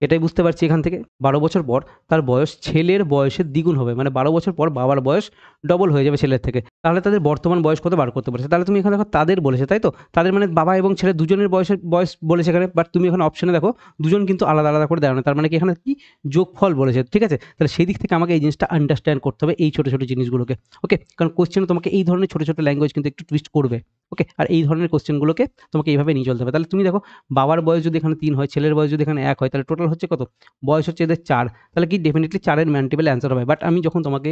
এটাই বুঝতে পারছি এখান থেকে 12 বছর পর তার বয়স ছেলের বয়সের দ্বিগুণ হবে। মানে 12 বছর পর বাবার বয়স ডবল হয়ে যাবে ছেলের থেকে। তাহলে তাদের বর্তমান বয়স কত বার করতে পারছে। তাহলে তুমি এখানে দেখো তাদের বলেছে, তাই তো? তাদের মানে বাবা এবং ছেলে দুজনের বয়স বলেছে এখানে। বাট তুমি এখানে অপশনে দেখো দুজন কিন্তু আলাদা, আলাদা করে দেওয়া নেই। তার মানে কি এখানে কি যোগফল বলেছে, ঠিক আছে? তাহলে সেই দিক থেকে আমাকে এই জিনিসটা আন্ডারস্ট্যান্ড করতে হবে এই ছোট, ছোট জিনিসগুলোকে। ওকে? কারণ কোয়েশ্চেনে তোমাকে এই ধরনের ছোট, ছোট ল্যাঙ্গুয়েজ কিন্তু একটু টুইস্ট করবে। ওকে? আর এই ধরনের কোয়েশ্চেনগুলোকে তোমাকে এইভাবে নিয়ে চলতে হবে। তাহলে তুমি দেখো বাবার বয়স যদি এখানে 3 হয়, ছেলের বয়স যদি এখানে 1 হয়, তাহলে টোটাল হচ্ছে কত? বয়স হচ্ছে এদের 4। তাহলে কি ডেফিনিটলি 4 এর মাল্টিপল অ্যান্সার হবে। বাট আমি যখন তোমাকে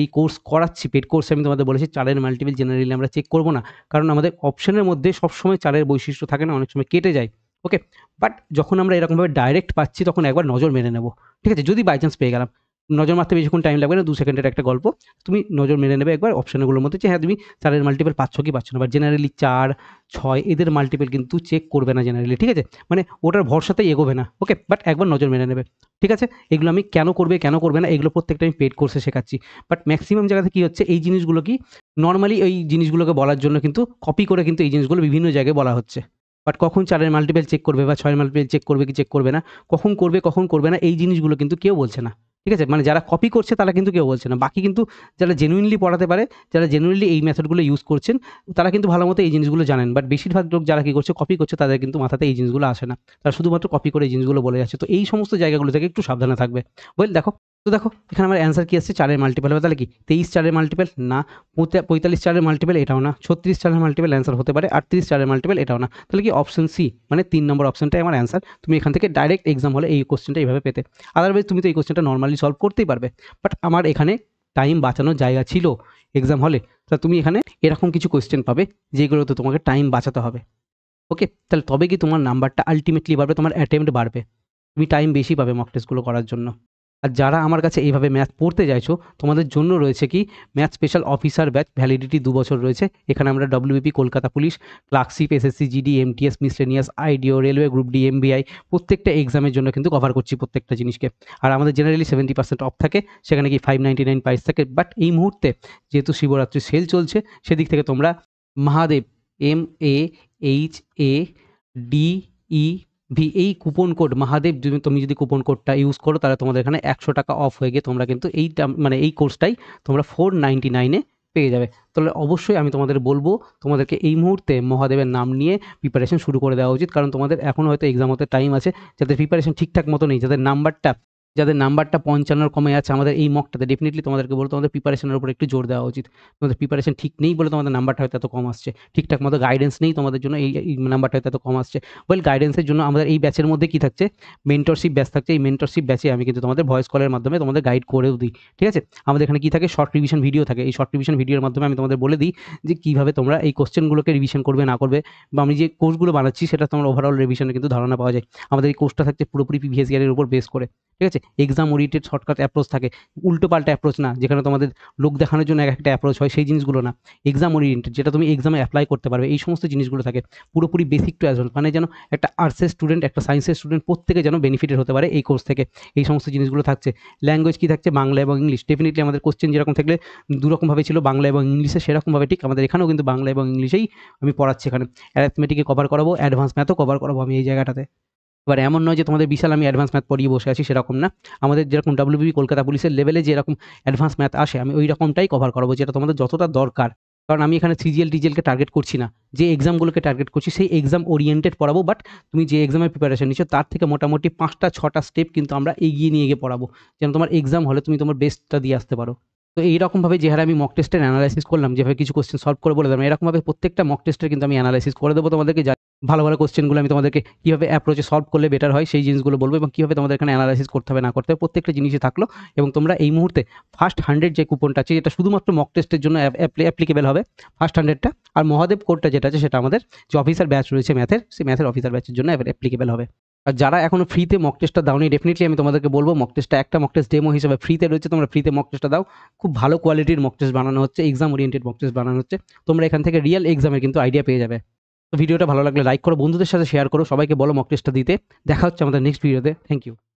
এই কোর্স করাচ্ছি, পেইড কোর্সে আমি তোমাদের বলেছি 4 এর মাল্টিপল জেনারেলি আমরা চেক করব না। কারণ আমাদের অপশনের মধ্যে সবসময় 4 এর বৈশিষ্ট্য থাকে না, অনেক সময় কেটে যায়। ওকে? বাট যখন আমরা এরকমভাবে ডাইরেক্ট পাচ্ছি তখন একবার নজর মেরে নেব। ঠিক আছে? যদি বাই চান্স পেয়ে গেলাম। নজর মারতে বেশিক্ষণ টাইম লাগবে না, 2 সেকেন্ডের একটা গল্প। তুমি নজর মেরে নেবে একবার অপশনগুলোর মধ্যে যে হ্যাঁ, তুমি 4 এর মাল্টিপল পাচ্ছ কি পাচ্ছ না। বাট জেনারেলি 4, 6 এদের মাল্টিপল কিন্তু চেক করবে না জেনারেলি। ঠিক আছে? মানে ওটার ভরসাতেই এগোবে না। ওকে? বাট একবার নজর মেরে নেবে। ঠিক আছে? এগুলো আমি কেন করবে না এগুলো প্রত্যেকটা আমি পেইড কোর্সে শেখাচ্ছি। বাট ম্যাক্সিমাম জায়গাতে কি হচ্ছে এই জিনিসগুলো কি নরমালি ওই জিনিসগুলোকে বলার জন্য কিন্তু কপি করে কিন্তু এই জিনিসগুলো বিভিন্ন জায়গায় বলা হচ্ছে। বাট কখন 4 এর মাল্টিপল চেক করবে বা 6 এর মাল্টিপল চেক করবে কি চেক করবে না, কখন করবে না এই জিনিসগুলো কিন্তু কেউ বলছে না। ঠিক আছে? মানে যারা কপি করছে তারা কিন্তু কেউ বলছে না। বাকি কিন্তু যারা জেনুইনলি পড়াতে পারে, যারা জেনুইনলি এই মেথডগুলো ইউজ করছেন, তারা কিন্তু ভালোমতো এই জিনিসগুলো জানেন। বাট বেশিরভাগ লোক যারা কি করছে কপি করছে তাদের কিন্তু মাথাতে এই জিনিসগুলো আসে না। তারা শুধুমাত্র কপি করে এই জিনিসগুলো বলে যাচ্ছে। তো এই সমস্ত জায়গাগুলো থেকে একটু সাবধানে থাকবে। দেখো, তো দেখো এখানে আমার অ্যান্সার কি আসছে 4 এর মাল্টিপল হবে তাহলে কি 23 4 এর মাল্টিপল না, 45 4 এর মাল্টিপল এটাও না, 36 4 এর মাল্টিপল অ্যান্সার হতে পারে, 38 4 এর মাল্টিপল এটাও না। তাহলে কি অপশন সি মানে 3 নম্বর অপশনটাই আমার অ্যান্সার। তুমি এখান থেকে ডাইরেক্ট এক্সাম হলে এই কোশ্চেনটা এইভাবে পেতে। আদারওয়াইজ তুমি তো এই কোশ্চেনটা নরমালি সলভ করতেই পারবে। বাট আমার এখানে টাইম বাঁচানোর জায়গা ছিল এক্সাম হলে। তা তুমি এখানে এরকম কিছু কোশ্চেন পাবে যেগুলোতে তোমাকে টাইম বাঁচাতে হবে। ওকে? তাহলে তবে কি তোমার নাম্বারটা আল্টিমেটলি বাড়বে, তোমার অ্যাটেম্প্ট বাড়বে। তুমি টাইম বেশি পাবে মক টেস্টগুলো করার জন্য। আর যারা আমার কাছে এইভাবে ম্যাথ পড়তে চাইছো, তোমাদের জন্য রয়েছে কি math special officer batch, validity 2 বছর রয়েছে। এখানে আমরা WBP, Kolkata police, clerkship, SSC GD, MTS, miscellaneous, IDO, railway group D, MBI প্রত্যেকটা এক্সামের জন্য কিন্তু কভার করছি প্রত্যেকটা জিনিসকে। আর আমাদের জেনারেলি 70% অফ থাকে, সেখানে কি 599 প্রাইস থাকে। বাট এই মুহূর্তে যেহেতু শিবরাত্রি সেল চলছে, সেদিক থেকে তোমরা মহাদেব MAHADEV এই কুপন কোড মহাদেব তুমি যদি কুপন কোডটা ইউজ করো তাহলে তোমাদের এখানে 100 টাকা অফ হয়ে গিয়ে তোমরা কিন্তু এইটা মানে এই কোর্সটাই তোমরা 499 পেয়ে যাবে। তাহলে অবশ্যই আমি তোমাদের বলবো তোমাদেরকে এই মুহূর্তে মহাদেবের নাম নিয়ে প্রিপারেশন শুরু করে দেওয়া উচিত। কারণ তোমাদের এখন হয়তো এক্সাম হতে টাইম আছে, যাদের প্রিপারেশন ঠিকঠাক মতো নেই, যাদের নাম্বারটা 55 কমে যাচ্ছে আমাদের এই মকটাতে, ডেফিনিটলি তোমাদেরকে বলবো তোমাদের প্রিপারেশনের উপর একটু জোর দেওয়া উচিত। তোমাদের প্রিপারেশন ঠিক নেই বলে তোমাদের নাম্বারটা হয়তো এত কম আসছে। ঠিকঠাক মতো গাইডেন্স নেই তোমাদের জন্য এই নাম্বারটা হয়তো এত কম আসছে। গাইডেন্সের জন্য আমাদের এই ব্যাচের মধ্যে কি থাকছে, মেন্টরশিপ ব্যাচ থাকছে। এই মেন্টরশিপ ব্যাচে আমি কিন্তু তোমাদের ভয়েস কলের মাধ্যমে তোমাদের গাইড করেও দিই। ঠিক আছে? আমাদের এখানে কি থাকে, শর্ট রিভিশন ভিডিও থাকে। এই শর্ট রিভিশন ভিডিওর মাধ্যমে আমি তোমাদের বলে দিই যে কীভাবে তোমরা এই কোশ্চেনগুলোকে রিভিশন করবে না করবে, বা আমি যে কোর্সগুলো বানাচ্ছি সেটা তোমার ওভারঅল রিভিশনে কিন্তু ধারণা পাওয়া যায়। আমাদের এই কোর্সটা থাকছে পুরোপুরি প্রিভিয়াস ইয়ারের উপর বেস করে। ঠিক আছে? এক্সাম ওরিয়েন্টেড শর্টকাট অ্যাপ্রোচ থাকে, উল্টো পাল্টা অ্যাপ্রোচ না, যেখানে তোমাদের লোক দেখানোর জন্য একটা অ্যাপ্রোচ হয়, সেই জিনিসগুলো না। এক্সাম ওরিয়েন্টেড, যেটা তুমি এক্সামে অ্যাপ্লাই করতে পারবে, এই সমস্ত জিনিসগুলো থাকে। পুরোপুরি বেসিক টু অ্যাডভান্স, মানে যেন একটা আর্টসের স্টুডেন্ট, একটা সায়েন্সের স্টুডেন্ট প্রত্যেকে যেন বেনিফিটেড হতে পারে এই কোর্স থেকে। এই সমস্ত জিনিসগুলো থাকছে। ল্যাঙ্গুয়েজ কি থাকছে, বাংলা এবং ইংলিশ। ডেফিনিটলি আমাদের কোশ্চেন যেরকম থাকলে দুরকমভাবে ছিল বাংলা এবং ইংলিশে, সেরকমভাবে ঠিক আমাদের এখানেও কিন্তু বাংলা এবং ইংলিশেই আমি পড়াচ্ছি। এখানে অ্যারিথমেটিকে কভার করাবো, অ্যাডভান্স ম্যাথও কভার করাবো আমি এই জায়গাটাতে। এবার এমন নয় যে তোমাদের বিশাল আমি অ্যাডভান্স ম্যাথ পড়িয়ে বসে আছি, সেরকম না। আমাদের যেরকম ডব্লিউবিপি কলকাতা পুলিশের লেভেলে যেরকম অ্যাডভান্স ম্যাথ আসে, আমি ওই রকমটাই কভার করাবো, যেটা তোমাদের যতটা দরকার। কারণ আমি এখানে সিজিএল টিজিএলকে টার্গেট করছি না, যে এক্সামগুলোকে টার্গেট করছি সেই এক্সাম ওরিয়েন্টেড পড়াবো। বাট তুমি যে এক্সামের প্রিপারেশন নিচ্ছ তার থেকে মোটামুটি 5টা 6টা স্টেপ কিন্তু আমরা এগিয়ে নিয়ে গিয়ে পড়াবো, যেন তোমার এক্সাম হলে তুমি তোমার বেস্টটা দিয়ে আসতে পারো। তো এইরকমভাবে যে হারে আমি মক টেস্টের অ্যানালাইসিস করলাম, যেভাবে কিছু কোশ্চেন সলভ করে বলে দিলাম, এরকমভাবে প্রত্যেকটা মক টেস্টের কিন্তু আমি অ্যানালাইসিস করে দেবো তোমাদেরকে। ভালো ভালো কোশ্চেনগুলো আমি তোমাদেরকে কীভাবে অ্যাপ্রোচে সলভ করলে বেটার হয় সেই জিনিসগুলো বলবো, এবং কীভাবে তোমাদের এখানে অ্যানালাইসিস করতে হবে না করতে হবে প্রত্যেকটা জিনিসই থাকলো। এবং তোমরা এই মুহূর্তে ফার্স্ট 100 যে কুপনটা আছে, যেটা শুধুমাত্র মক টেস্টের জন্য অ্যাপ্লিকেবল হবে, ফার্স্ট 100টা। আর মহাদেব কোডটা যেটা আছে সেটা আমাদের যে অফিসার ব্যাচ রয়েছে ম্যাথের, সেই ম্যাথের অফিসার ব্যাচের জন্য অ্যাপ্লিকেবল হবে। আর যারা এখনো ফ্রিতে মক টেস্টটা দাওনি, ডেফিনিটলি আমি তোমাদেরকে বলবো মক টেস্টটা একটা মক টেস্ট ডেমো হিসেবে ফ্রিতে রয়েছে, তোমরা ফ্রিতে মক টেস্টটা দাও। খুব ভালো কোয়ালিটির মক টেস্ট বানানো হচ্ছে, এক্সাম ওরিয়েন্টেড মক টেস্ট বানানো হচ্ছে। তোমরা এখান থেকে রিয়েল এক্সামের কিন্তু আইডিয়া পেয়ে যাবে। তো ভিডিওটা ভালো লাগলে লাইক করো, বন্ধুদের সাথে শেয়ার করো, সবাইকে বলো মক টেস্টটা দিতে। দেখা হচ্ছে আমাদের নেক্সট ভিডিওতে। Thank you.